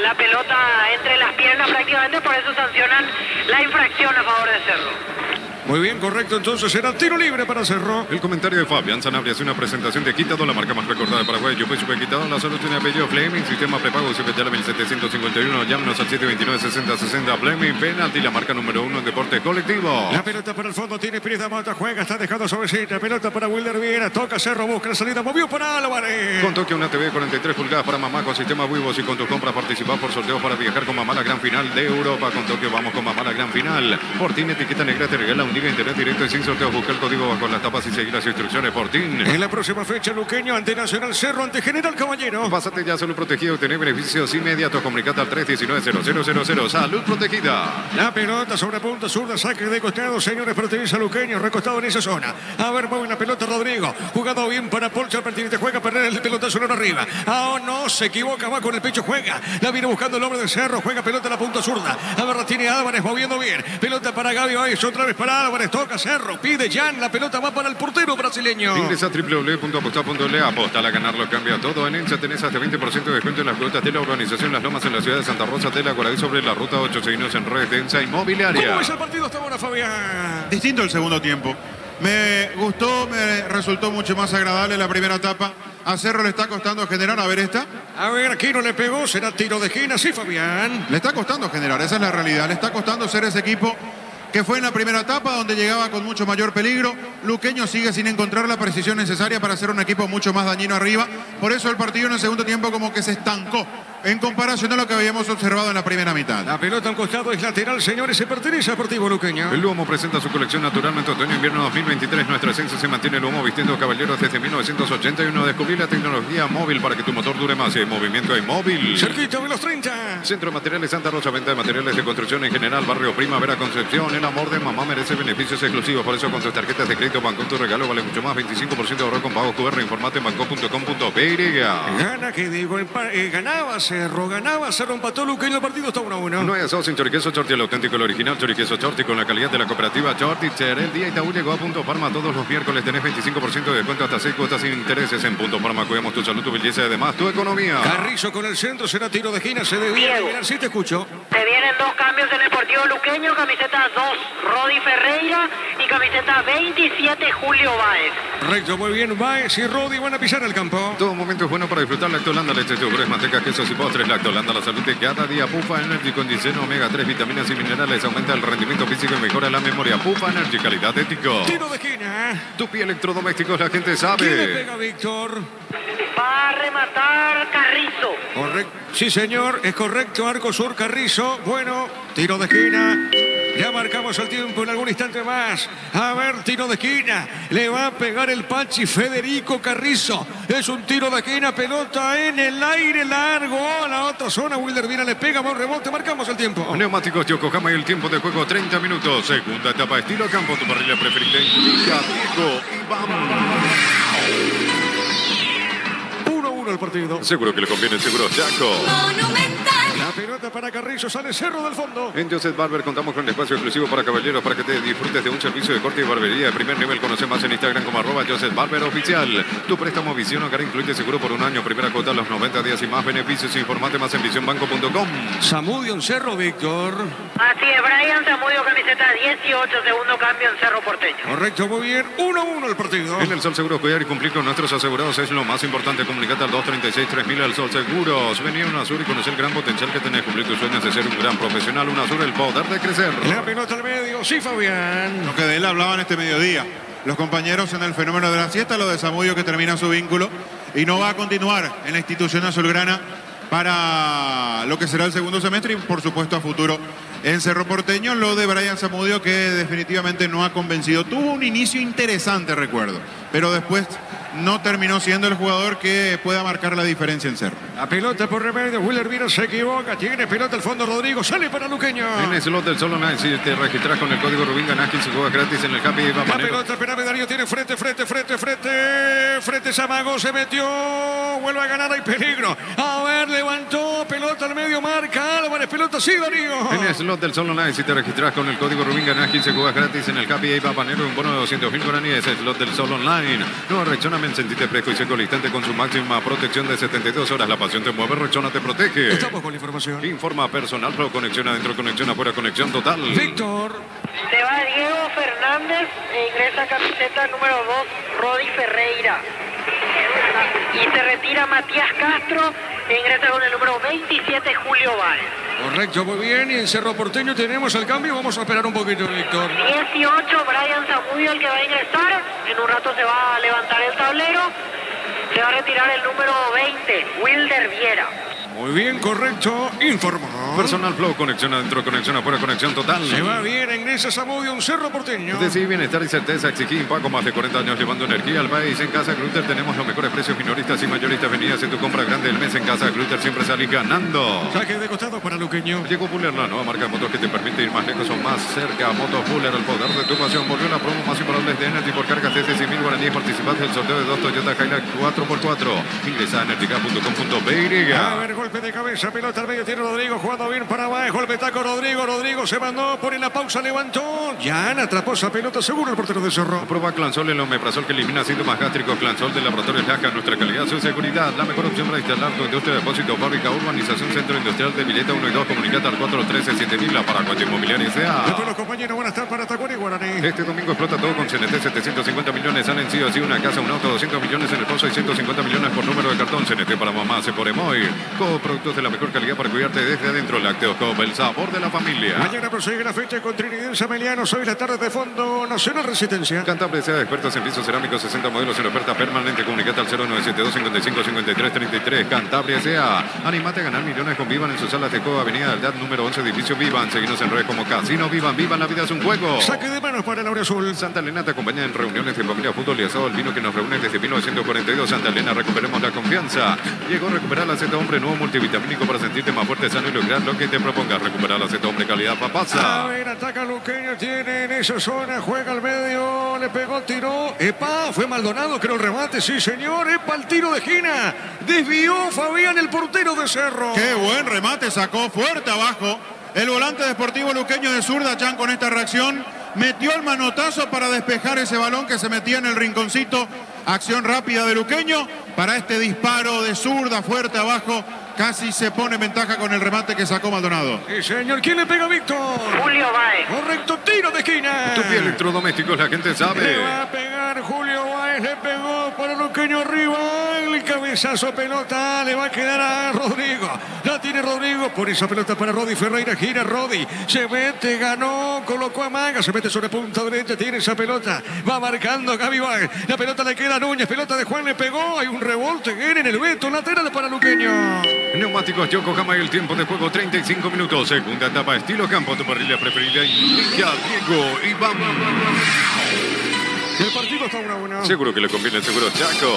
F: la pelota entre las piernas prácticamente, por eso sancionan la infracción a favor de Cerro.
B: Muy bien, correcto. Entonces será tiro libre para Cerro.
A: El comentario de Fabián Sanabria es una presentación de Quitado, la marca más recordada de Paraguay. Yo Super Quitado, la solución de apellido Fleming, sistema prepago CPTL 1751. Llámenos al 729-6060 Fleming, penalti, la marca número 1 en deporte colectivo.
B: La pelota para el fondo, tiene Pirita Mota, juega, está dejando suavecita. Pelota para Wilder Viera, toca Cerro, busca la salida, movió para Álvarez.
A: Con toque una TV 43 pulgadas para mamá con sistema Wivos y con tus compras participar por sorteos para viajar con mamá a la gran final de Europa. Con Tokio vamos con mamá a la gran final. Fortín, etiqueta negra, te regala un día internet directo y sin sorteos. Busca el código bajo las tapas y seguir las instrucciones. Fortín.
B: En la próxima fecha, Luqueño ante Nacional Cerro, ante General Caballero.
A: Pásate ya a Salud Protegida y obtener beneficios inmediatos. Comunicate al 319-0000. Salud Protegida.
B: La pelota sobre punta zurda, saque de costado, señores, pertenece a Luqueño, recostado en esa zona. A ver, mueve la pelota Rodrigo, jugado bien para Polcha, pertenece, juega a perder el pelotazo arriba. Ah, no, se equivoca, va con el pecho, juega. La viene buscando el hombre del Cerro, juega pelota a la punta zurda. A ver, la tiene Álvarez moviendo bien. Pelota para Gaby Baez, otra vez para Álvarez, toca Cerro, pide Jan, la pelota va para el portero brasileño.
A: Ingresa a www.apostar.le, aposta a ganar lo cambia todo. En ENSA tenés hasta 20% de descuento en las cuotas de la urbanización Las Lomas en la ciudad de Santa Rosa de la Guaraní sobre la ruta 8. Seguinos en redes de ENSA Inmobiliaria.
B: ¿Cómo es el partido hasta ahora, Fabián?
E: Distinto el segundo tiempo. Me gustó, me resultó mucho más agradable la primera etapa. A Cerro le está costando generar, a ver esta.
B: A ver, aquí no le pegó, será tiro de esquina, sí, Fabián.
E: Le está costando generar, esa es la realidad. Le está costando ser ese equipo que fue en la primera etapa donde llegaba con mucho mayor peligro. Luqueño sigue sin encontrar la precisión necesaria para ser un equipo mucho más dañino arriba. Por eso el partido en el segundo tiempo como que se estancó en comparación a lo que habíamos observado en la primera mitad.
B: La pelota a un costado es lateral, señores, se pertenece a Deportivo Luqueño.
A: El Luomo presenta su colección naturalmente otoño-invierno 2023. Nuestra esencia se mantiene el Luomo vistiendo caballeros desde 1981. Descubrí la tecnología móvil para que tu motor dure más. Y hay movimiento, hay móvil.
B: Cerquita de los 30.
A: Centro de Materiales Santa Rosa, venta de materiales de construcción en general. Barrio Primavera, Concepción. El amor de mamá merece beneficios exclusivos. Por eso con tus tarjetas de crédito Banco tu regalo vale mucho más. 25% de ahorro con pago QR. Informate en banco.com.py.
B: Gana, que digo, ganaba Cerro, empató Luqueño, el partido está 1-1.
A: No hay asado sin choriqueso Chorti, el auténtico, el original choriqueso Chorti con la calidad de la cooperativa Chorti. El día Itaú llegó a Punto Farma todos los miércoles. Tenés 25% de descuento hasta 6 cuotas sin intereses. En Punto Farma cuidamos tu salud, tu belleza y además tu economía.
B: Carrizo con el centro, será tiro de esquina, se debía eliminar, sí te escucho.
F: Se vienen dos cambios en el Deportivo Luqueño, camiseta 2 Rodi Ferreira y camiseta 27 Julio Báez.
B: Correcto, muy bien, Baez y Rodi van a pisar el campo.
A: Todo momento es bueno para disfrutar Lactolanda, leche, yogures, mantecas, quesos y postres. Lactolanda, la salud de cada día. Pufa Energy con diseño omega 3, vitaminas y minerales. Aumenta el rendimiento físico y mejora la memoria. Pufa Energy, calidad ético.
B: Tiro de esquina.
A: Tupi Electrodomésticos, la gente
B: ¿Quién le
A: sabe.
B: pega, Víctor?
F: Va a rematar Carrizo.
B: Correcto. Sí, señor, es correcto. Arco Sur, Carrizo. Bueno, tiro de esquina. Ya marcamos el tiempo en algún instante más. A ver, tiro de esquina. Le va a pegar el Pachi Federico Carrizo. Es un tiro de esquina, pelota en el aire largo. A la otra zona, Wilder Viera le pega, va un rebote. Marcamos el tiempo.
A: Neumáticos Yokohama y el tiempo de juego 30 minutos. Segunda etapa, estilo campo, tu parrilla preferida. Indica Diego Iván.
B: 1-1 el partido.
A: Seguro que le conviene, seguro Chaco.
B: La pelota para Carrizo, sale Cerro del fondo.
A: En Joseph Barber contamos con el espacio exclusivo para caballeros para que te disfrutes de un servicio de corte y barbería de primer nivel. Conoce más en Instagram como @Joseph Barber Oficial. Tu préstamo Visión Hogar incluye seguro por un año, primera cuota a los 90 días y más beneficios. Informate más en visionbanco.com.
B: Zamudio en Cerro, Víctor.
F: Así es, Brian Zamudio, camiseta 18, segundo cambio en Cerro Porteño.
B: Correcto, muy bien. 1-1 el partido.
A: En el Sol Seguros, cuidar y cumplir con nuestros asegurados es lo más importante. Comunicate al 236-3000 al Sol Seguros. Vení a UNASUR y conocer el gran potencial que tenés. Cumplir tus sueños de ser un gran profesional. UNASUR, el poder de crecer.
B: La pelota al medio, sí, Fabián.
E: Lo que de él hablaban este mediodía. Los compañeros en el fenómeno de la siesta, lo de Zamudio que termina su vínculo y no va a continuar en la institución azulgrana para lo que será el segundo semestre y por supuesto a futuro en Cerro Porteño. Lo de Brian Zamudio que definitivamente no ha convencido. Tuvo un inicio interesante, recuerdo, pero después no terminó siendo el jugador que pueda marcar la diferencia en Cerro.
B: La pelota por remedio. Wilder Viera se equivoca. Tiene pelota al fondo Rodrigo. Sale para Luqueño.
A: En el slot del Solo Night, si te registras con el código Rubín, ganás 15 juegos gratis en el Happy
B: La
A: Bapanero.
B: pelota, espérame, Darío, tiene frente, Samago, se metió, vuelve a ganar, hay peligro. A ver, levantó, pelota al medio, marca Álvarez, pelota, sí, Darío.
A: En el slot del Solo Night, si te registras con el código Rubín, ganás 15 juegos gratis en el Happy Bapanero, un bono de 200.000 guaraníes. El slot del Solo Online. Nueva Rexona, sentite fresco y seco al instante con su máxima protección de 72 horas. La pasión te mueve, Rexona te protege.
B: Estamos con la información.
A: Informa personal, pro conexión adentro, conexión afuera, conexión total.
B: Víctor.
F: Se va Diego Fernández e ingresa camiseta número 2, Rodi Ferreira. Y se retira Matías Castro e ingresa con el número 27, Julio Báez.
B: Correcto, muy bien. Y en Cerro Porteño tenemos el cambio. Vamos a esperar un poquito, Víctor.
F: 18, Brian Zamudio, el que va a ingresar. En un rato se va a levantar el tablero. Se va a retirar el número 20, Wilder Viera.
B: Muy bien, correcto. Informó.
A: Personal Flow, conexión adentro, conexión afuera, conexión total.
B: Se va bien, ingresa Zamudio, un Cerro Porteño.
A: Decir bienestar y certeza, exigí Impaco, más de 40 años llevando energía al país. En Casa Grutter tenemos los mejores precios minoristas y mayoristas. Venidas en tu compra grande del mes en Casa Grutter, siempre salís ganando.
B: Saque de costado para Luqueño.
A: Llegó Buller, la nueva marca de motos que te permite ir más lejos o más cerca. Motos Buller, el poder de tu pasión. Volvió la promo más imparable de Energy por cargas de 100.000 guaraníes. Participás del sorteo de 2 Toyota Hilux 4x4. Ingresa a energycar.com.py.
B: A ver, golpe de cabeza, pelota al medio, tiene Rodrigo jugando bien para abajo, golpe taco Rodrigo se mandó, pone la pausa, levantó, Jan atrapó esa pelota, seguro el portero de Cerro.
A: Prueba Clansol, el omeprazol que elimina síntomas gástricos. Clansol del laboratorio Jaca, nuestra calidad, su seguridad, la mejor opción para instalar tu industria de depósito, fábrica, urbanización, centro industrial de Villeta 1 y 2, comunicate al 413-7000, la Paraguay Inmobiliaria S.A.
B: Después los compañeros van a estar para Tacuara y Guaraní.
A: Este domingo explota todo con CNT, 750 millones, salen sí o sí una casa, un auto, 200 millones en el pozo y 150 millones por número de cartón. CNT para mamá, se por Emoy. Productos de la mejor calidad para cuidarte desde adentro. Lácteos Coop, el sabor de la familia.
B: Mañana prosigue la fecha con Trinidense Ameliano. Hoy la tarde de Fondo Nacional Resistencia.
A: Cantabria sea de expertos en pisos cerámicos, 60 modelos en oferta permanente. Comunicate al 0972 55 53 33. Cantabria sea. Animate a ganar millones con Vivan en sus salas de juego. Avenida Aldad, número 11, edificio Vivan. Seguinos en redes como Casino Vivan. Vivan, la vida es un juego.
B: Saque de manos para el Aure Azul.
A: Santa Elena te acompaña en reuniones de familia, fútbol y asado. El vino que nos reúne desde 1942. Santa Elena, recuperemos la confianza. Llegó a recuperar la Z Hombre, nuevo multivitamínico para sentirte más fuerte, sano y lograr lo que te propongas. Recuperar la Z Hombre, calidad papasa.
B: A ver, ataca Luqueño, tiene en esa zona, juega al medio, le pegó, tiró. Epa, fue Maldonado, creo el remate, sí señor. Epa, el tiro de esquina. Desvió Fabián, el portero de Cerro.
E: Qué buen remate, sacó fuerte abajo. El volante deportivo luqueño de zurda, Chan, con esta reacción, metió el manotazo para despejar ese balón que se metía en el rinconcito. Acción rápida de Luqueño para este disparo de zurda fuerte abajo. Casi se pone en ventaja con el remate que sacó Maldonado.
B: Sí, señor. ¿Quién le pega a Víctor?
F: Julio Báez.
B: Correcto, tiro de esquina.
A: Tupi Electrodomésticos, la gente
B: Le
A: sabe.
B: va a pegar Julio Báez, le pegó para Luqueño arriba. El cabezazo, pelota, le va a quedar a Rodrigo. La tiene Rodrigo, por esa pelota para Rodi Ferreira, gira Rodi. Se mete, ganó, colocó a Manga, se mete sobre punta derecha, tiene esa pelota. Va marcando Gaby Báez. La pelota le queda a Núñez, pelota de Juan, le pegó. Hay un revolte, viene en el Beto, lateral para Luqueño.
A: Neumáticos Yokohama, el tiempo de juego 35 minutos. Segunda etapa, estilo campo, tu parrilla preferida. Indica Diego Iván.
B: El partido está 1-1.
A: Seguro que le conviene el seguro Chaco.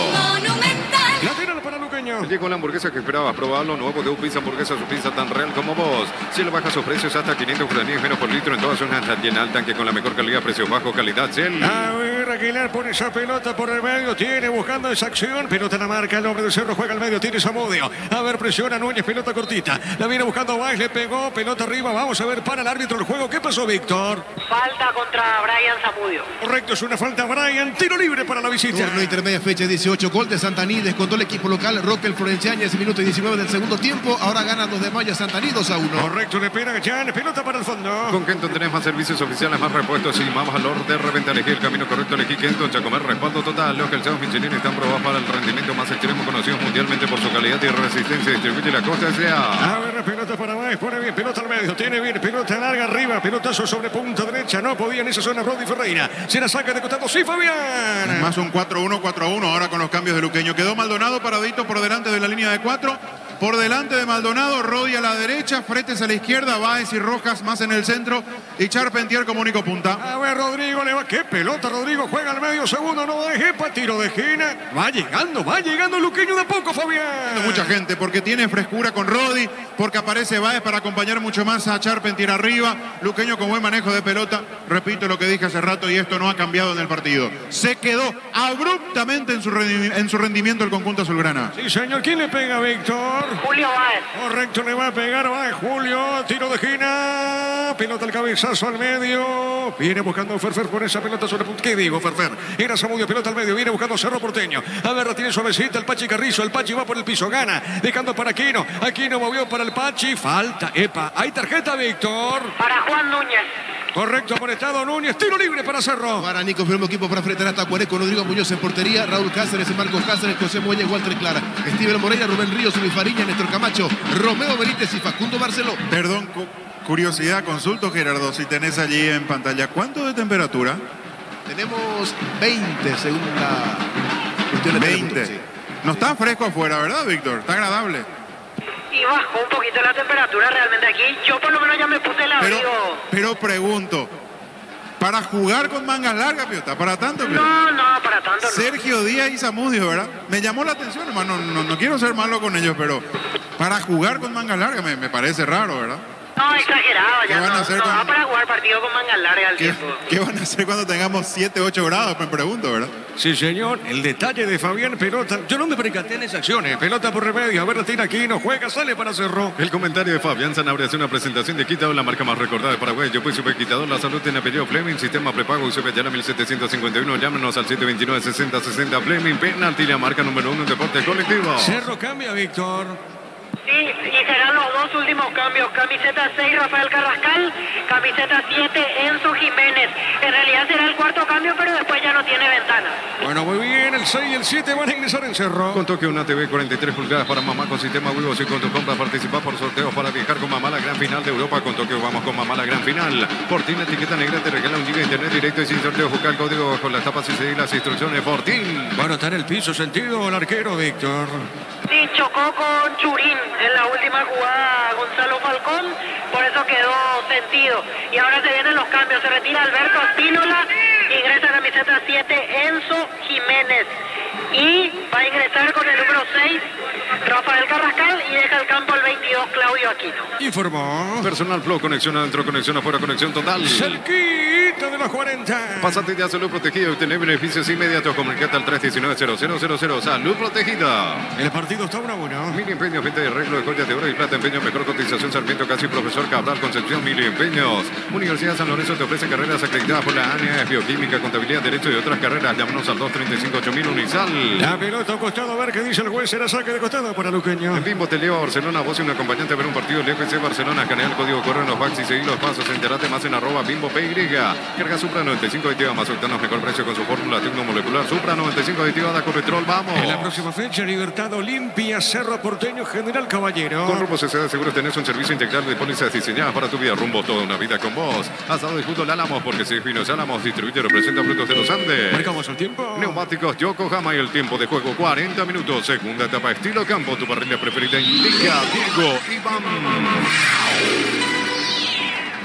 B: Lateral para Luqueño.
A: Llegó la hamburguesa que esperabas. Probalo nuevo de Pizza Hamburguesa, su pizza tan real como vos. Si le baja sus precios hasta 500 guaraníes menos por litro en todas zonas llena al tanque con la mejor calidad, precios bajos, calidad Shell.
B: A ver, Aguilar pone esa pelota por el medio, tiene buscando esa acción, pelota en la marca, el hombre de Cerro juega al medio, tiene Zamudio. A ver, presiona Núñez, pelota cortita, la viene buscando Báez, le pegó, pelota arriba, vamos a ver, para el árbitro el juego. ¿Qué pasó, Víctor?
F: Falta contra Brian Zamudio.
B: Correcto, es una falta, Brian, tiro libre para la visita.
C: Turno intermedia, fecha 18, gol de Santaní, descontó el equipo local, Roque el Florenciañez, minuto 19 del segundo tiempo, ahora gana 2 de mayo Santaní 2-1.
B: Correcto, le pega Jan, pelota para el fondo.
A: Con Kenton tenés más servicios oficiales, más repuestos y más valor de reventa. Elegí el camino correcto, elegí Kenton, Chacomer, respaldo total. Los calzados Michelin están probados para el rendimiento más extremo, conocidos mundialmente por su calidad y resistencia. Distribuye la costa S.A.
B: A ver, pelota para Báez, pone bien, pelota al medio, tiene bien, pelota larga arriba, pelotazo sobre punta derecha, no podía en esa zona Rodi Ferreira. Se la saca de costado, sí, Fabián.
E: Más un 4-1, 4-1 ahora con los cambios de Luqueño. Quedó Maldonado paradito por delante de la línea de 4. Por delante de Maldonado, Rodi a la derecha, Fretes a la izquierda, Báez y Rojas más en el centro y Charpentier como único punta.
B: A ver, Rodrigo le va. ¡Qué pelota, Rodrigo! Juega al medio segundo, no deje para tiro de esquina. Va llegando Luqueño de poco, Fabián.
E: Mucha gente, porque tiene frescura con Rodi, porque aparece Báez para acompañar mucho más a Charpentier arriba. Luqueño con buen manejo de pelota. Repito lo que dije hace rato y esto no ha cambiado en el partido. Se quedó abruptamente en su rendimiento el conjunto azulgrana.
B: Sí, señor. ¿Quién le pega, Víctor?
F: Julio Báez.
B: Correcto, le va a pegar Báez, Julio. Tiro de esquina. Pelota al cabezazo al medio. Viene buscando Ferfer por esa pelota sobre punto. ¿Qué digo, Ferfer? Era Zamudio, pelota al medio. Viene buscando Cerro Porteño. A ver, la tiene suavecita el Pachi Carrizo. El Pachi va por el piso, gana. Dejando para Aquino. Aquino movió para el Pachi. Falta. Epa, hay tarjeta, Víctor.
F: Para Juan Núñez.
B: Correcto, amonestado Núñez. Tiro libre para Cerro.
C: Guaraní confirmó equipo para enfrentar a Tacuaré con Rodrigo Muñoz en portería, Raúl Cáceres, Marcos Cáceres, José Moya y Walter Clara, Steven Moreira, Rubén Ríos, Luis Fariña, Néstor Camacho, Romeo Benítez y Facundo Barceló.
E: Perdón, curiosidad, consulto Gerardo, si tenés allí en pantalla, ¿cuánto de temperatura?
C: Tenemos 20 según la cuestión de
E: 20.
C: temperatura, sí.
E: No está fresco afuera, ¿verdad, Víctor? Está agradable.
F: Y bajó un poquito la temperatura realmente aquí. Yo por lo menos ya me puse el abrigo.
E: Pero pregunto, ¿para jugar con mangas largas, Piota? ¿Para tanto, Piota?
F: No, para tanto no.
E: Sergio Díaz y Zamudio, ¿verdad? Me llamó la atención, hermano. No quiero ser malo con ellos, pero para jugar con mangas largas me parece raro, ¿verdad?
F: No, exagerado.
E: ¿Qué
F: Ya
E: van a hacer
F: no
E: con-
F: va para jugar partido con mangas largas al
E: ¿Qué,
F: tiempo.
E: qué van a hacer cuando tengamos 7, 8 grados? Me pregunto, ¿verdad?
B: Sí, señor. El detalle de Fabián, pelota. Yo no me percaté en esas acciones. Pelota por remedio. A ver, la tira Aquino. Juega, sale para Cerro.
A: El comentario de Fabián Sanabria hace una presentación de Quitado, la marca más recordada de Paraguay. Yo soy Quitador, la salud en apellido Fleming, sistema prepago UCP Yala 1751. Llámenos al 729-6060 Fleming, penalti, la marca número 1 en deporte colectivo.
B: Cerro cambia, Víctor.
F: Sí, y serán los dos últimos cambios. Camiseta 6, Rafael Carrascal. Camiseta 7, Enzo Jiménez. En realidad será el cuarto cambio, pero después ya no tiene ventana.
B: Bueno, muy bien. El 6 y el 7 van a ingresar en Cerro.
A: Con toque una TV 43 pulgadas para mamá con sistema Wigo. Si con tu compra participas por sorteos para viajar con mamá a la gran final de Europa. Con toque vamos con mamá a la gran final. Fortín, etiqueta negra, te regala 1 GB de internet directo y sin sorteo. Busca el código bajo las tapas y seguir las instrucciones. Fortín.
B: Bueno, está en el piso sentido el arquero, Víctor.
F: Sí, chocó con Churín en la última jugada Gonzalo Falcón, por eso quedó sentido. Y ahora se vienen los cambios, se retira Alberto Espínola, ingresa camiseta 7 Enzo Jiménez. Y va a ingresar con el número 6 Rafael Carrascal y deja el campo el 22 Claudio Aquino.
B: Informó.
A: Personal Flow, conexión adentro, conexión afuera, conexión total.
B: Cerquita de los 40.
A: Pásate ya Salud Protegida y obtener beneficios inmediatos. Comunicate al 319-0000. Salud Protegida.
B: El partido está 1-1.
A: Mil Empeños, venta y arreglo de joyas de oro y plata, empeño, mejor cotización, Sarmiento, casi profesor Cabral, Concepción, Mil Empeños. Universidad San Lorenzo te ofrece carreras acreditadas por la ANEA, bioquímica, contabilidad, derecho y otras carreras. Llámanos al 235-8000 Unisal.
B: La pelota a costado, a ver qué dice el juez. Será saque de costado para Luqueño.
A: En Bimbo te lleva a Barcelona, vos y un acompañante a ver un partido del FC Barcelona. Escanea el código, corre en los backs y seguí los pasos. Entérate más en @BimboPY. Carga Supra 95 aditiva más octanos, mejor precio con su fórmula tecnomolecular. Supra 95 aditiva da Coletrol, vamos.
B: En la próxima fecha, Libertad Olimpia, Cerro Porteño, General Caballero.
A: Con Rumbo Sociedad de Seguros tenés un servicio integral de pólizas diseñadas para tu vida. Rumbo, toda una vida con vos. Asado de fútbol Álamos, porque si es Vinos Álamos, distribuye y representa Frutos de los Andes.
B: Marcamos el tiempo.
A: Neumáticos Yokohama y el tiempo de juego 40 minutos. Segunda etapa estilo campo. Tu parrilla preferida indica Diego Iván.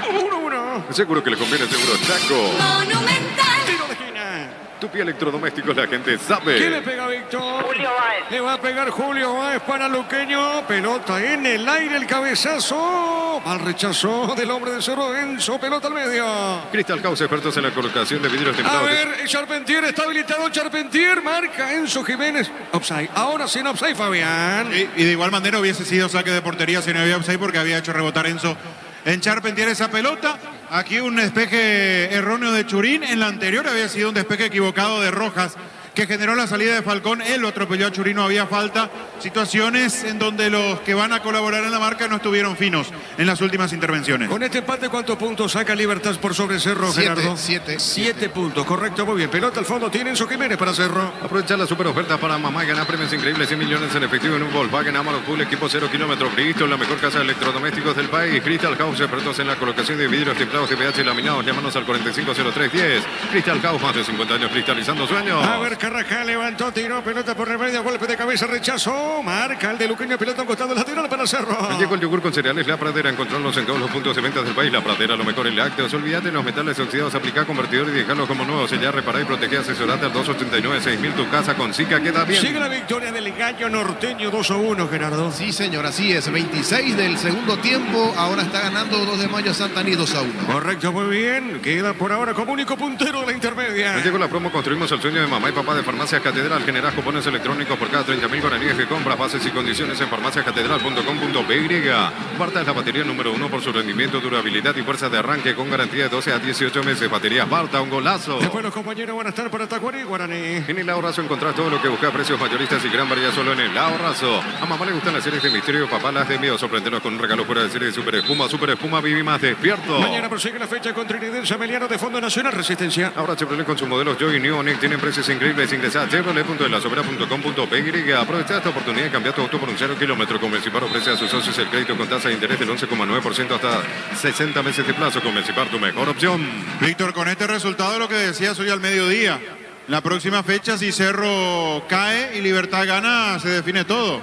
B: 1-1.
A: Seguro que le conviene seguro Chaco.
G: Monumental.
B: Tiro de esquina.
A: Tu pie electrodomésticos la gente sabe.
B: ¿Quién le pega, Víctor?
F: Julio Báez.
B: Le va a pegar Julio Báez para Luqueño. Pelota en el aire, el cabezazo. Mal rechazo del hombre de Cerro, Enzo. Pelota al medio.
A: Crystal House, expertos en la colocación de vidrios
B: A
A: templados.
B: ver, Charpentier está habilitado. Charpentier marca Enzo Jiménez. Offside. Ahora sin offside, Fabián.
E: Y de igual manera hubiese sido saque de portería si no había offside porque había hecho rebotar Enzo en Charpentier esa pelota. Aquí un despeje erróneo de Churín. En la anterior había sido un despeje equivocado de Rojas que generó la salida de Falcón. Él lo atropelló a Churín, no había falta. Situaciones en donde los que van a colaborar en la marca no estuvieron finos en las últimas intervenciones.
B: Con este empate, ¿cuántos puntos saca Libertad por sobre Cerro,
C: 7,
B: Gerardo?
C: 7.
B: 7 puntos, correcto, muy bien. Pelota al fondo, tiene Enzo Jiménez para Cerro.
A: Aprovechar la super oferta para mamá y ganar premios increíbles, 100 millones en efectivo en un Volkswagen Amarok Full equipo 0 kilómetros. Bristol, la mejor casa de electrodomésticos del país. Crystal House, expertos en la colocación de vidrios templados de pH y laminados. Llámanos al 450310. Crystal House, más de 50 años cristalizando sueños.
B: A ver, Carrascal, levantó, tiró, pelota por el medio, golpe de cabeza, rechazó. Marca el de Luqueño, pelota a un costado lateral para Cerro.
A: Llegó el yogur con cereales La Pradera. Encontrarlos en todos los puntos de ventas del país. La Pradera, lo mejor en lácteos. Olvídate de los metales oxidados. Aplicar convertidor y dejarlos como nuevos. Sellar, reparar y proteger. Asesorate al 289-6000. Tu casa con Zika queda bien.
B: Sigue la victoria del Gallo Norteño 2-1, Gerardo.
C: Sí, señor, así es. 26 del segundo tiempo. Ahora está ganando 2 de mayo Santaní 2-1.
B: Correcto, muy bien. Queda por ahora como único puntero de la intermedia.
A: Llegó la promo. Construimos el sueño de mamá y papá de Farmacias Catedral. Generas cupones electrónicos por cada 30.000 guaraníes que compras. Bases y condiciones en farmaciascatedral.com.py. Barta es la batería número 1 por su rendimiento, durabilidad y fuerza de arranque con garantía de 12 a 18 meses. Baterías Barta, un golazo.
B: Después los compañeros van a estar para Tacuarí y Guaraní.
A: En el Ahorrazo encontrás todo lo que buscas, precios mayoristas y gran variedad solo en el Ahorrazo. A mamá le gustan las series de misterio, papá las de miedo. Sorprendernos con un regalo fuera de serie de Super Espuma, viví más despierto.
B: Mañana prosigue la fecha con Trinidense Ameliano de Fondo Nacional Resistencia.
A: Ahora Chevrolet con sus modelos Joy y New Onic tienen precios increíbles. Ingresá a chevrolet.delasobera.com.py. Aprovecha esta oportunidad de cambiar tu auto por un 0 kilómetro. Convencipar ofrece a sus socios el crédito con tasa de interés del 11,9% hasta 60 meses de plazo. Convencipar, tu mejor opción.
E: Víctor, con este resultado, lo que decías hoy al mediodía, la próxima fecha, si Cerro cae y Libertad gana, se define todo.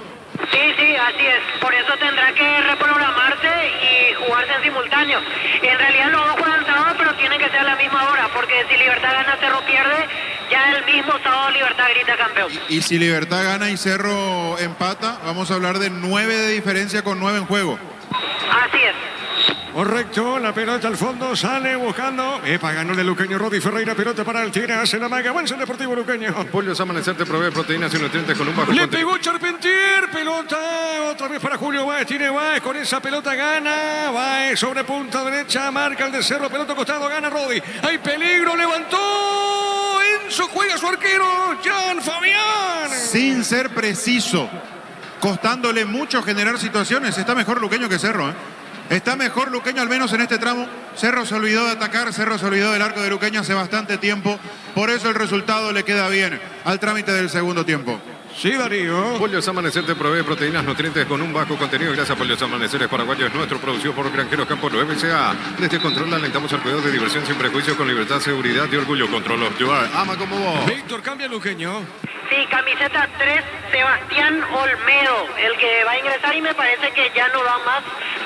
F: Sí, así es. Por eso tendrá que reprogramarse y jugarse en simultáneo. En realidad los dos juegan sábado, pero tienen que ser a la misma hora, porque si Libertad gana, Cerro pierde. Ya el mismo sábado Libertad grita campeón.
E: Y si Libertad gana y Cerro empata, vamos a hablar de 9 de diferencia con 9 en juego.
F: Así es.
B: Correcto, la pelota al fondo, sale buscando. Ganó el Luqueño Rodi Ferreira, pelota para el tira, hace la maga, avanza el Deportivo Luqueño.
A: Pollo Amanecer te provee proteínas y nutrientes con un bajo
B: Le
A: contenido.
B: pegó Charpentier, pelota, otra vez para Julio Báez, tiene Báez, con esa pelota gana, Báez sobre punta derecha, marca el de Cerro, pelota costado, gana Rodi, hay peligro, levantó, Enzo juega su arquero, Jan Fabián.
E: Sin ser preciso, costándole mucho generar situaciones, está mejor Luqueño que Cerro, ¿eh? Está mejor Luqueño, al menos en este tramo. Cerro se olvidó de atacar, Cerro se olvidó del arco de Luqueño hace bastante tiempo. Por eso el resultado le queda bien al trámite del segundo tiempo.
B: Sí, Darío.
A: Pollos Amanecer te provee proteínas nutrientes con un bajo contenido. Gracias, Pollos Amaneceres Paraguayos, nuestro producido por Granjeros Campo 9 SA. Desde Control alentamos al cuidado de diversión sin prejuicio, con libertad, seguridad y orgullo. Control of Your ama como vos.
B: Víctor, cambia Luqueño.
F: Sí, camiseta 3, Sebastián Olmedo, el que va a ingresar, y me parece que ya no va más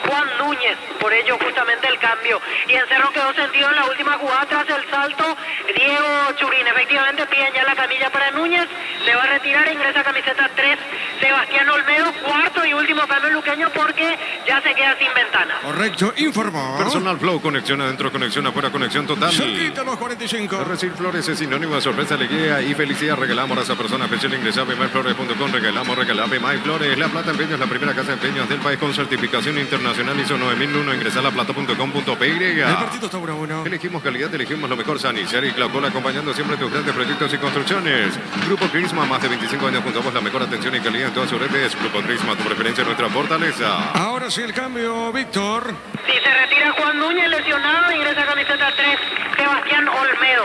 F: Juan Núñez, por ello justamente el cambio. Y en Cerro quedó sentido en la última jugada tras el salto Diego Churín. Efectivamente piden ya la camilla para Núñez, se va a retirar, ingresa camiseta 3, Sebastián Olmedo, cuarto y último cambio Luqueño porque ya se queda sin ventana.
B: Correcto, informó.
A: Personal Flow, conexión adentro, conexión afuera, conexión total.
B: Cerquita los 45.
A: Recibir flores es sinónimo de sorpresa, alegría y felicidad. Regalamos a esa persona especial. Ingresa a myflores.com. Regalamos MyFlores. La Plata Empeños, la primera casa de empeños del país con certificación internacional ISO 9001. Ingresa a laplata.com.py.
B: El partido está 1-1.
A: Elegimos calidad, elegimos lo mejor. Sanicel y Claucola acompañando siempre tus grandes proyectos y construcciones. Grupo Crisma, más de 25 años junto a vos, la mejor atención y calidad en todas sus redes. Grupo Crisma, tu preferencia, nuestra fortaleza.
B: Ahora sí el cambio, Víctor.
F: Si se retira Juan Núñez lesionado, ingresa camiseta 3, Sebastián Olmedo.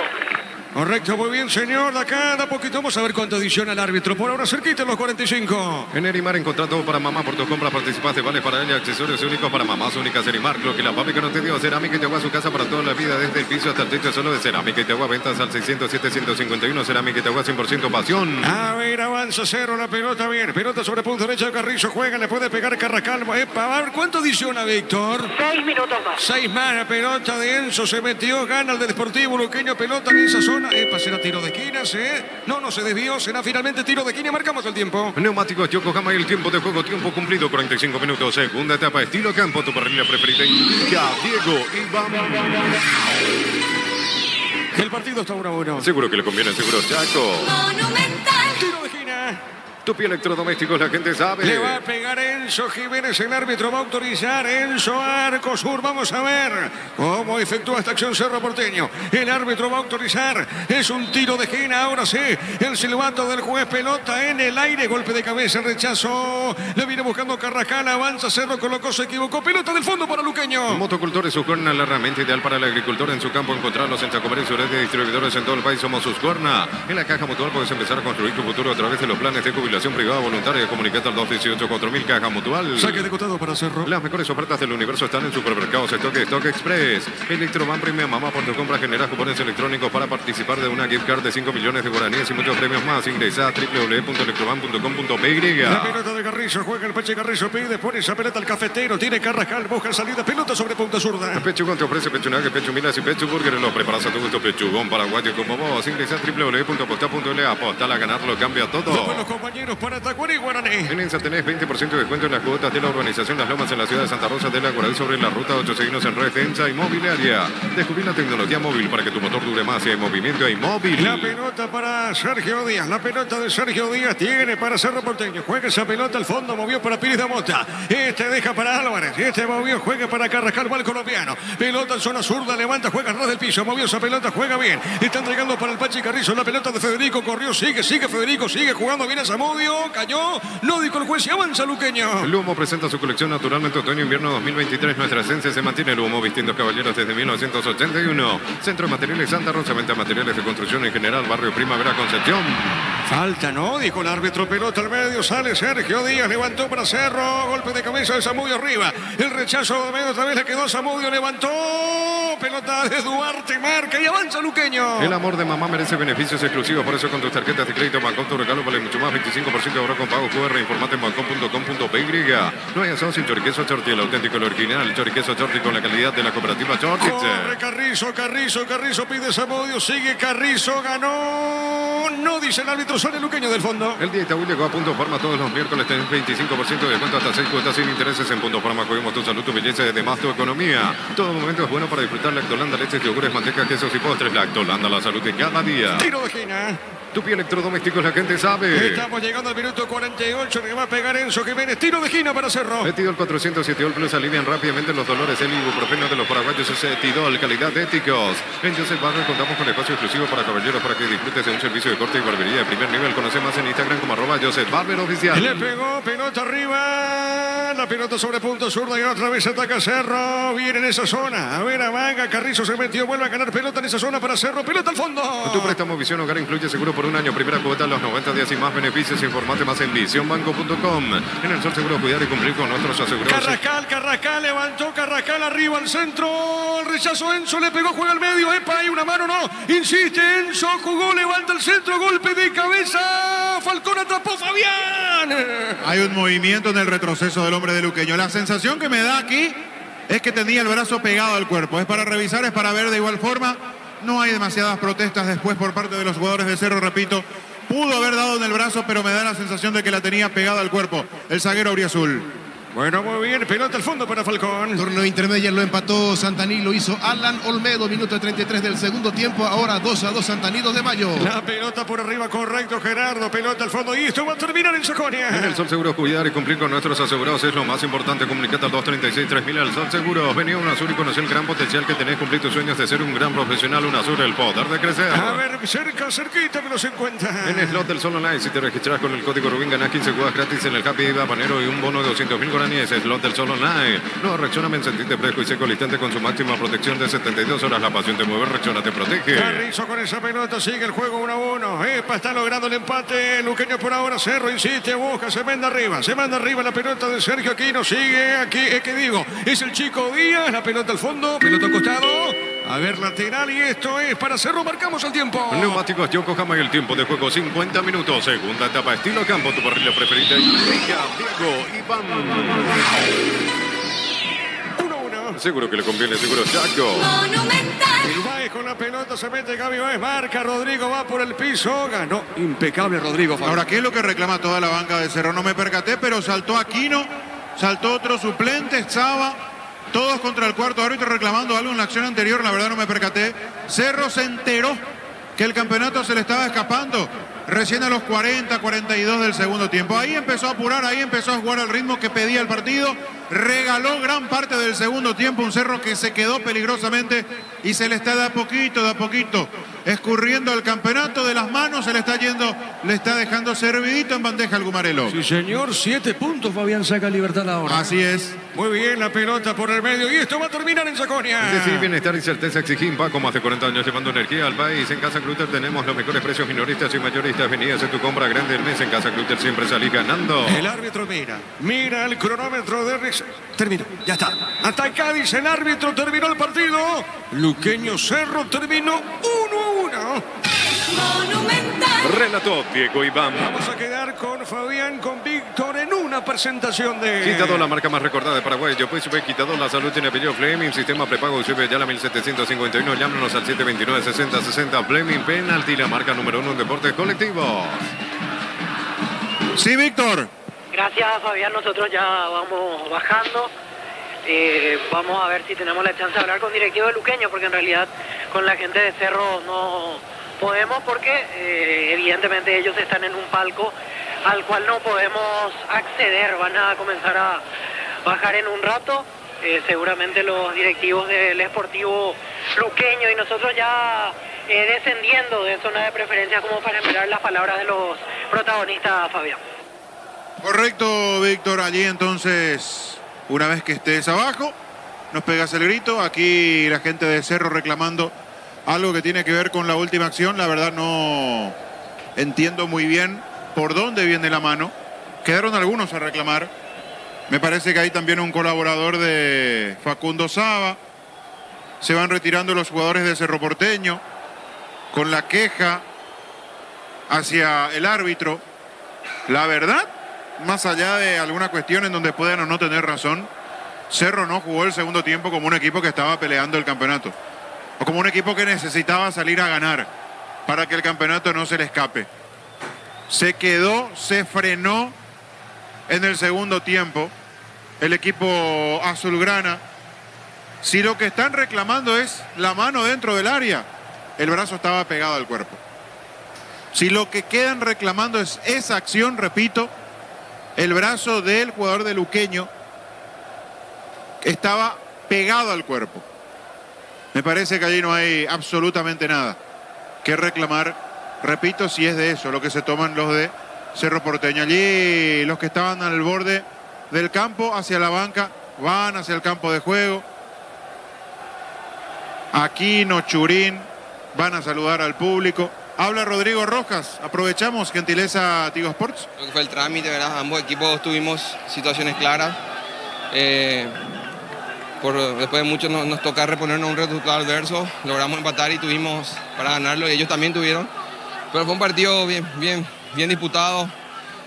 B: Correcto, muy bien, señor. De acá, de a poquito, vamos a ver cuánto adiciona el árbitro. Por ahora, cerquita los 45.
A: En Erimar encontrá todo para mamá. Por tus compras participaste, vales para ella, accesorios únicos para mamás únicas. Erimar, lo que la fábrica no te dio. Cerámica y te agua, su casa para toda la vida, desde el piso hasta el techo, solo de cerámica y te agua. Ventas al 607-151. Cerámica y te agua, 100% pasión.
B: A ver, avanza Cerro, la pelota bien. Pelota sobre punto derecho, Carrizo juega, le puede pegar Carrascal. A ver, ¿cuánto adiciona, Víctor?
F: 6 minutos más.
B: 6 más, la pelota de Enzo se metió, gana el de Deportivo Luqueño, pelota en esa zona. Será tiro de esquina, no se desvió, será finalmente tiro de esquina, marcamos el tiempo.
A: Neumáticos Yokohama y el tiempo de juego, tiempo cumplido, 45 minutos, segunda etapa, estilo campo, tu parrilla preferida, indica Diego Iván.
B: El partido está 1-1.
A: Seguro que le conviene, seguro, Chaco.
G: Monumental.
B: Tiro de esquina.
A: Tupi Electrodomésticos, la gente sabe.
B: Le va a pegar Enzo Jiménez, el árbitro va a autorizar. Enzo Arcosur, vamos a ver cómo efectúa esta acción Cerro Porteño. El árbitro va a autorizar, es un tiro de esquina, ahora sí. El silbato del juez, pelota en el aire, golpe de cabeza, rechazo. Le viene buscando Carrascal, avanza Cerro, colocó, se equivocó. Pelota del fondo para Luqueño.
A: Motocultores Suscorna, la herramienta ideal para el agricultor en su campo. Encontrarlos en Chacomer y su red de distribuidores en todo el país. Somos Suscorna. En la Caja Mutual puedes empezar a construir tu futuro a través de los planes de jubilación jubilación privada voluntaria. Comunicate al 218-4000 Caja Mutual.
B: Saque de costado para Cerro.
A: Las mejores ofertas del universo están en Supermercados Stock Express. Electroban Premium Mamá, por tu compra generas cupones electrónicos para participar de una gift card de 5 millones de guaraníes y muchos premios más. Ingresa a www.electroban.com.py.
B: La pelota de Carrizo, juega el Pache Carrizo, pide, pone esa pelota al cafetero, tiene Carrascal, busca salida, pelota sobre punta zurda.
A: Pechugón te ofrece pechunaje, pechumilas y pechuburger. Los preparas a tu gusto, pechugón paraguayo como vos. Ingresa a www.aposta.le. Apostar a ganar lo cambia todo.
B: Todos los compañeros para Tacuarí y Guaraní.
A: En ENSA tenés 20% de descuento en las cuotas de la urbanización Las Lomas en la ciudad de Santa Rosa de la Guaral sobre la ruta 8. Seguinos en red ENSA Inmobiliaria. Descubrí la tecnología móvil para que tu motor dure más y hay movimiento hay móvil.
B: La pelota para Sergio Díaz. La pelota de Sergio Díaz tiene para Cerro Porteño. Juega esa pelota al fondo. Movió para Pires de Mota. Este deja para Álvarez. Este movió. Juega para Carrascal. Va el colombiano. Pelota en zona zurda. Levanta. Juega ras del piso. Movió esa pelota. Juega bien. Está entregando para el Pachi Carrizo. La pelota de Federico. Corrió. Sigue Federico. Sigue jugando bien a Zamudio. Cayó. No dijo el juez y avanza Luqueño.
A: Lumo presenta su colección naturalmente otoño-invierno 2023. Nuestra esencia se mantiene. Lumo vistiendo caballeros desde 1981. Centro de Materiales Santa Rosa. Venta materiales de construcción en general. Barrio Primavera Concepción.
B: Falta, ¿no? Dijo el árbitro. Pelota al medio. Sale Sergio Díaz. Levantó para Cerro. Golpe de cabeza de Zamudio arriba. El rechazo de medio otra vez le quedó a Zamudio. Levantó. Pelota de Duarte. Marca y avanza Luqueño.
A: El amor de mamá merece beneficios exclusivos. Por eso con tus tarjetas de crédito Bancom tu regalo vale mucho más. 25% de ahorro con pago QR. Informate en bancom.com.py. No hay asado sin choriqueso Chorti. El auténtico, el original. Choriqueso Chorti con la calidad de la cooperativa Chorti.
B: Corre Carrizo pide Zamudio. Sigue Carrizo. Ganó. No dice el árbitro. Sale Luqueño del fondo.
A: El día Itaú llegó a Punto Farma todos los miércoles. Tenés 25% de descuento hasta 6 cuotas sin intereses en Punto Farma. Cuidemos tu salud, tu belleza y además tu economía. Todo momento es bueno para disfrutar Lactolanda, leches, yogures, mantecas, quesos y postres. Lactolanda, la salud de cada día.
B: Tiro de esquina.
A: Tupi Electrodomésticos, la gente sabe.
B: Estamos llegando al minuto 48. Le va a pegar Enzo Jiménez. Tiro de esquina para Cerro.
A: Etidol 400 y Etidol Plus alivian rápidamente los dolores. El ibuprofeno de los paraguayos es Etidol, calidad de éticos. En Joseph Barber contamos con espacio exclusivo para caballeros para que disfrutes de un servicio de corte y barbería de primer nivel. Conoce más en Instagram como @Joseph Barber Oficial.
B: Le pegó, pelota arriba. La pelota sobre punto zurda y otra vez ataca Cerro. Viene en esa zona. A ver, Amaga. Carrizo se metió. Vuelve a ganar pelota en esa zona para Cerro. Pelota al fondo.
A: Tu préstamo Visión Hogar incluye seguro por un año. Primera cuota a los 90 días y más beneficios. Informate más en visionbanco.com. En el Sol Seguro cuidar y cumplir con nuestros asegurados.
B: Carrascal levantó Carrascal arriba al centro. El rechazo Enzo le pegó, juega al medio. Epa, hay una mano, no. Insiste Enzo, jugó, levanta el centro, golpe de cabeza. Falcón atrapó Fabián.
E: Hay un movimiento en el retroceso del hombre de Luqueño. La sensación que me da aquí es que tenía el brazo pegado al cuerpo. Es para revisar, es para ver de igual forma. No hay demasiadas protestas después por parte de los jugadores de Cerro, repito. Pudo haber dado en el brazo, pero me da la sensación de que la tenía pegada al cuerpo el zaguero auriazul.
B: Bueno, muy bien, pelota al fondo para Falcón.
C: Torneo intermedio lo empató Santaní, lo hizo Alan Olmedo, minuto 33 del segundo tiempo. Ahora 2-2 Santaní, 2 de mayo.
B: La pelota por arriba, correcto, Gerardo. Pelota al fondo y esto va a terminar en Sajonia.
A: En el Sol Seguro cuidar y cumplir con nuestros asegurados es lo más importante. Comunicate al 236-3000 al Sol Seguro. Vení a UNASUR y conocer el gran potencial que tenés. Cumplir tus sueños de ser un gran profesional. UNASUR, el poder de crecer.
B: A ver, cerquita me los encuentra.
A: En Slot del Sol Online, si te registras con el código Rubín, ganás 15 jugadas gratis en el Happy Habanero y un bono de 200.000 guaraníes. Slot del Sol Online. No, reaccioname, sentirte fresco y seco al instante con su máxima protección de 72 horas. La pasión te mueve, reacciona, te protege.
B: Carrizo con esa pelota, sigue el juego 1-1. Epa, está logrando el empate. Luqueño por ahora, Cerro insiste, busca, se manda arriba la pelota de Sergio Aquino. Sigue aquí, ¿qué digo? Es el chico Díaz, la pelota al fondo, pelota al costado. A ver, lateral y esto es para Cerro, marcamos el tiempo.
A: Neumáticos Yokohama y el tiempo de juego 50 minutos. Segunda etapa, estilo campo, tu parrilla preferida. Diego, Iván.
B: 1-1.
A: Seguro que le conviene, seguro Chaco.
B: El Baez con la pelota, se mete Gaby Baez, marca, Rodrigo va por el piso, ganó. Impecable Rodrigo.
E: Ahora, ¿qué es lo que reclama toda la banca de Cerro? No me percaté, pero saltó Aquino, saltó otro suplente, estaba todos contra el cuarto árbitro reclamando algo en la acción anterior. La verdad no me percaté. Cerro se enteró que el campeonato se le estaba escapando recién a los 40, 42 del segundo tiempo. Ahí empezó a apurar, ahí empezó a jugar al ritmo que pedía el partido. Regaló gran parte del segundo tiempo, un Cerro que se quedó peligrosamente y se le está de a poquito escurriendo al campeonato de las manos, se le está yendo, le está dejando servidito en bandeja al Gumarelo.
D: Sí, señor, 7 puntos. Fabián saca Libertad ahora.
E: Así es.
B: Muy bien, la pelota por el medio y esto va a terminar en Saconia.
A: Es decir, bienestar y certeza exigimos Paco, más de 40 años llevando energía al país. En Casa Clutter tenemos los mejores precios minoristas y mayoristas. Vení a hacer tu compra grande el mes. En Casa Clutter siempre salís ganando.
B: El árbitro mira el cronómetro de Rex. Terminó, ya está. Hasta Cádiz, el árbitro terminó el partido. Luqueño Cerro terminó 1-1.
A: Relató Diego Iván.
B: Vamos a quedar con Fabián, con Víctor en una presentación de...
A: Quitador, la marca más recordada de Paraguay. Yo pues sube Quitador, la salud tiene apellido Fleming. Sistema prepago sube ya la 1751. Llámanos al 729-6060. Fleming, penalti, la marca número 1 en deportes colectivos.
E: Sí, Víctor.
F: Gracias, Fabián. Nosotros ya vamos bajando. Vamos a ver si tenemos la chance de hablar con directivo de Luqueño, porque en realidad con la gente de Cerro no podemos, porque evidentemente ellos están en un palco al cual no podemos acceder. Van a comenzar a bajar en un rato, seguramente los directivos del Sportivo Luqueño, y nosotros ya descendiendo de zona de preferencia como para esperar las palabras de los protagonistas, Fabián.
E: Correcto, Víctor. Allí entonces, una vez que estés abajo, nos pegas el grito. Aquí la gente de Cerro reclamando algo que tiene que ver con la última acción. La verdad no entiendo muy bien por dónde viene la mano. Quedaron algunos a reclamar. Me parece que hay también un colaborador de Facundo Saba. Se van retirando los jugadores de Cerro Porteño con la queja hacia el árbitro. La verdad, más allá de alguna cuestión en donde puedan o no tener razón, Cerro no jugó el segundo tiempo como un equipo que estaba peleando el campeonato, o como un equipo que necesitaba salir a ganar para que el campeonato no se le escape. Se quedó, se frenó en el segundo tiempo el equipo azulgrana. Si lo que están reclamando es la mano dentro del área, el brazo estaba pegado al cuerpo. Si lo que quedan reclamando es esa acción, repito, el brazo del jugador de Luqueño estaba pegado al cuerpo. Me parece que allí no hay absolutamente nada que reclamar. Repito, si es de eso lo que se toman los de Cerro Porteño. Allí los que estaban al borde del campo hacia la banca van hacia el campo de juego. Aquino, Churín van a saludar al público. Habla Rodrigo Rojas. Aprovechamos, gentileza Tigo Sports.
G: Lo que fue el trámite, ¿verdad? Ambos equipos tuvimos situaciones claras. Después de mucho nos toca reponernos un resultado adverso. Logramos empatar y tuvimos para ganarlo, y ellos también tuvieron. Pero fue un partido bien disputado,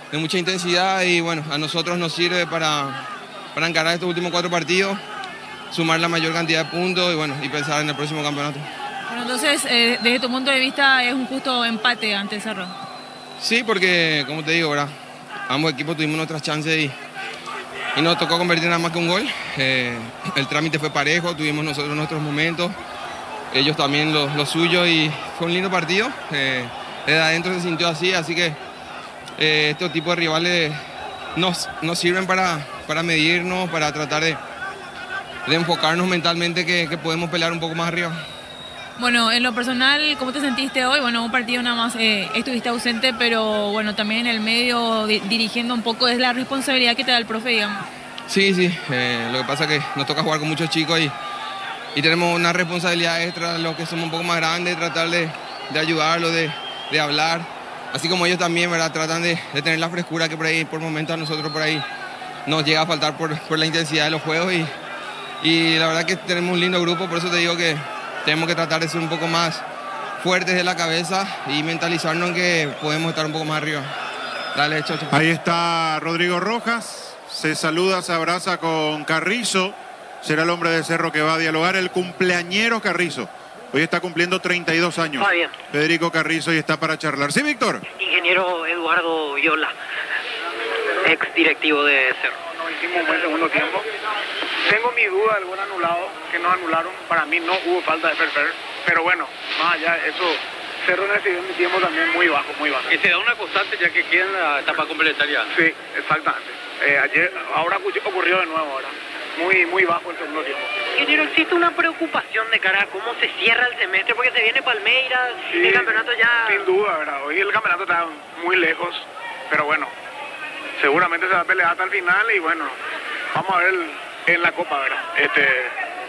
G: de mucha intensidad, y bueno, a nosotros nos sirve para encarar estos últimos 4 partidos, sumar la mayor cantidad de puntos y pensar en el próximo campeonato.
H: Bueno, entonces, desde tu punto de vista, es un justo empate ante Cerro.
G: Sí, porque, como te digo, ¿verdad? Ambos equipos tuvimos nuestras chances y nos tocó convertir nada más que un gol. El trámite fue parejo, tuvimos nosotros nuestros momentos, ellos también lo suyo, y fue un lindo partido. Desde adentro se sintió así que estos tipos de rivales nos sirven para medirnos, para tratar de enfocarnos mentalmente que podemos pelear un poco más arriba.
H: Bueno, en lo personal, ¿cómo te sentiste hoy? Bueno, un partido nada más estuviste ausente, pero bueno, también en el medio dirigiendo un poco, es la responsabilidad que te da el profe, digamos.
G: Sí, lo que pasa es que nos toca jugar con muchos chicos y tenemos una responsabilidad extra, los que somos un poco más grandes, tratar de ayudarlos, de hablar, así como ellos también, ¿verdad? Tratan de tener la frescura que por ahí, por momentos a nosotros por ahí nos llega a faltar por la intensidad de los juegos, y la verdad que tenemos un lindo grupo, por eso te digo que tenemos que tratar de ser un poco más fuertes de la cabeza y mentalizarnos en que podemos estar un poco más arriba. Dale, Chocho.
E: Ahí está Rodrigo Rojas. Se saluda, se abraza con Carrizo. Será el hombre de Cerro que va a dialogar. El cumpleañero Carrizo. Hoy está cumpliendo 32 años.
F: Está bien.
E: Federico Carrizo, y está para charlar. Sí, Víctor.
F: Ingeniero Eduardo Viola, ex directivo de Cerro.
I: No hicimos un buen segundo tiempo. Tengo mi duda de algún anulado que nos anularon. Para mí no hubo falta de fair, pero bueno, más allá de eso, Cerro recibió un tiempo también muy bajo.
J: Que se da una constante ya que queda en la etapa complementaria.
I: Sí, exactamente. Ahora ocurrió de nuevo ahora. muy bajo el segundo tiempo.
F: Ingeniero, ¿existe una preocupación de cara a cómo se cierra el semestre? Porque se viene Palmeiras,
I: Sí,
F: el campeonato ya...
I: Sin duda, ¿verdad? Hoy el campeonato está muy lejos, pero bueno, seguramente se va a pelear hasta el final y bueno, vamos a ver en la Copa, ¿verdad?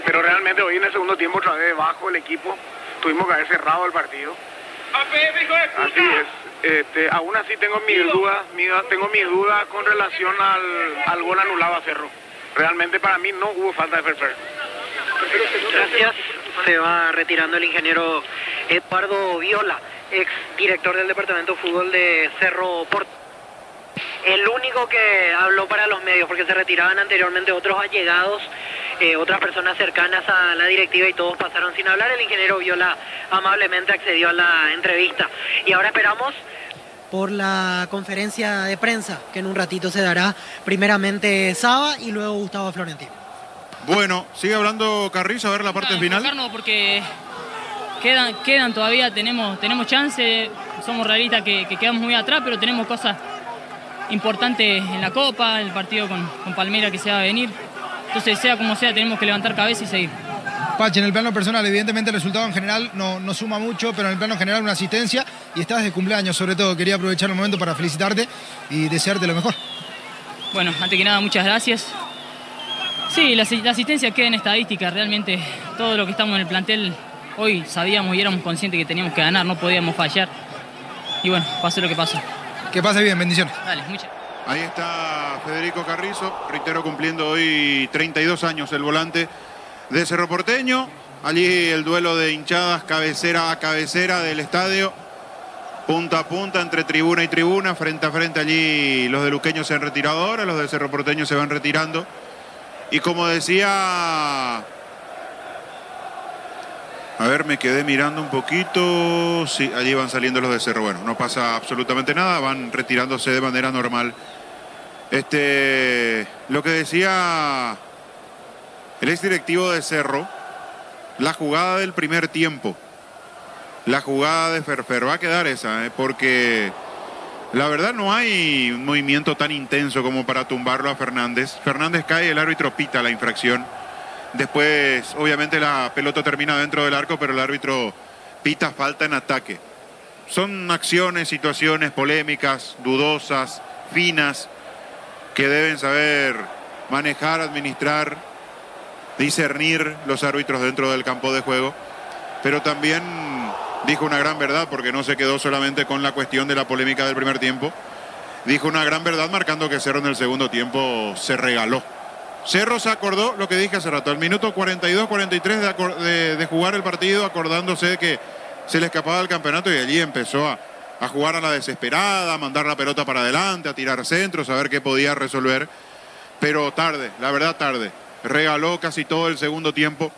I: Pero realmente hoy en el segundo tiempo otra vez bajo el equipo, tuvimos que haber cerrado el partido. Así es. Aún así tengo mis dudas con relación al gol anulado a Cerro. Realmente para mí no hubo falta de Ferfer.
F: Gracias. Se va retirando el ingeniero Eduardo Viola, ex director del departamento de fútbol de Cerro Porteño. El único que habló para los medios, porque se retiraban anteriormente otros allegados, otras personas cercanas a la directiva y todos pasaron sin hablar. El ingeniero Viola amablemente accedió a la entrevista. Y ahora esperamos
K: por la conferencia de prensa que en un ratito se dará, primeramente Saba y luego Gustavo Florentino.
E: Bueno, sigue hablando Carrizo, a ver la parte final.
L: Porque quedan todavía, tenemos chance, somos realistas que quedamos muy atrás, pero tenemos cosas importantes en la Copa, el partido con Palmeiras que se va a venir. Entonces, sea como sea, tenemos que levantar cabeza y seguir.
M: Pache, en el plano personal, evidentemente el resultado en general no suma mucho, pero en el plano general una asistencia y estás de cumpleaños, sobre todo. Quería aprovechar el momento para felicitarte y desearte lo mejor.
L: Bueno, antes que nada, muchas gracias. Sí, la asistencia queda en estadística. Realmente todo lo que estamos en el plantel hoy sabíamos y éramos conscientes que teníamos que ganar, no podíamos fallar. Y bueno, pasó lo que pasó.
M: Que pase bien, bendiciones.
L: Dale, muchas.
E: Ahí está Federico Carrizo, reitero, cumpliendo hoy 32 años el volante de Cerro Porteño. Allí el duelo de hinchadas cabecera a cabecera del estadio, punta a punta entre tribuna y tribuna, frente a frente. Allí los de Luqueño se han retirado ahora, los de Cerro Porteño se van retirando. Y como decía, a ver, me quedé mirando un poquito. Sí, allí van saliendo los de Cerro. Bueno, no pasa absolutamente nada, van retirándose de manera normal. Lo que decía el exdirectivo de Cerro, la jugada del primer tiempo, la jugada de Ferfer, va a quedar esa, porque la verdad no hay un movimiento tan intenso como para tumbarlo a Fernández. Fernández cae, el árbitro pita la infracción. Después, obviamente, la pelota termina dentro del arco, pero el árbitro pita falta en ataque. Son acciones, situaciones polémicas, dudosas, finas, que deben saber manejar, administrar, discernir los árbitros dentro del campo de juego. Pero también dijo una gran verdad, porque no se quedó solamente con la cuestión de la polémica del primer tiempo. Dijo una gran verdad marcando que Cerro en el segundo tiempo se regaló. Cerro se acordó lo que dije hace rato, al minuto 42-43 de jugar el partido, acordándose de que se le escapaba el campeonato, y allí empezó a jugar a la desesperada, a mandar la pelota para adelante, a tirar centros, a ver qué podía resolver. Pero tarde, la verdad tarde. Regaló casi todo el segundo tiempo,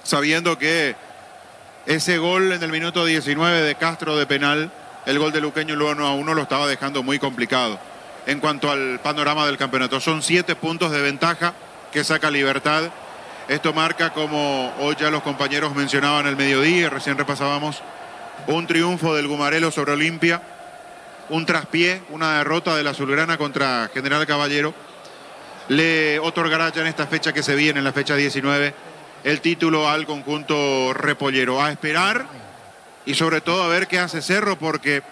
E: sabiendo que ese gol en el minuto 19 de Castro de penal, el gol de Luqueño, el 1-1, lo estaba dejando muy complicado en cuanto al panorama del campeonato. Son 7 puntos de ventaja que saca Libertad. Esto marca, como hoy ya los compañeros mencionaban al mediodía, recién repasábamos, un triunfo del Gumarelo sobre Olimpia, un traspié, una derrota del Azulgrana contra General Caballero. Le otorgará ya en esta fecha que se viene, en la fecha 19, el título al conjunto repollero. A esperar y sobre todo a ver qué hace Cerro, porque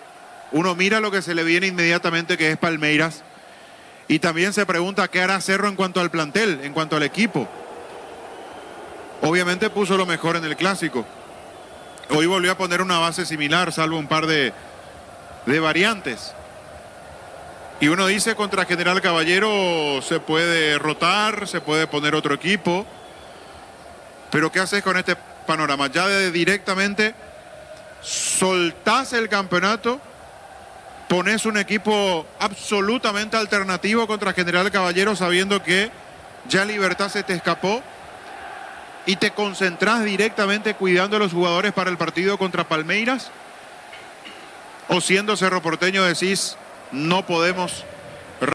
E: uno mira lo que se le viene inmediatamente, que es Palmeiras, y también se pregunta qué hará Cerro en cuanto al plantel, en cuanto al equipo. Obviamente puso lo mejor en el clásico. Hoy volvió a poner una base similar, salvo un par de variantes. Y uno dice, contra General Caballero se puede rotar, se puede poner otro equipo. Pero ¿qué haces con este panorama? Ya directamente soltás el campeonato, pones un equipo absolutamente alternativo contra General Caballero, sabiendo que ya Libertad se te escapó, y te concentrás directamente cuidando a los jugadores para el partido contra Palmeiras. O siendo Cerro Porteño decís, no podemos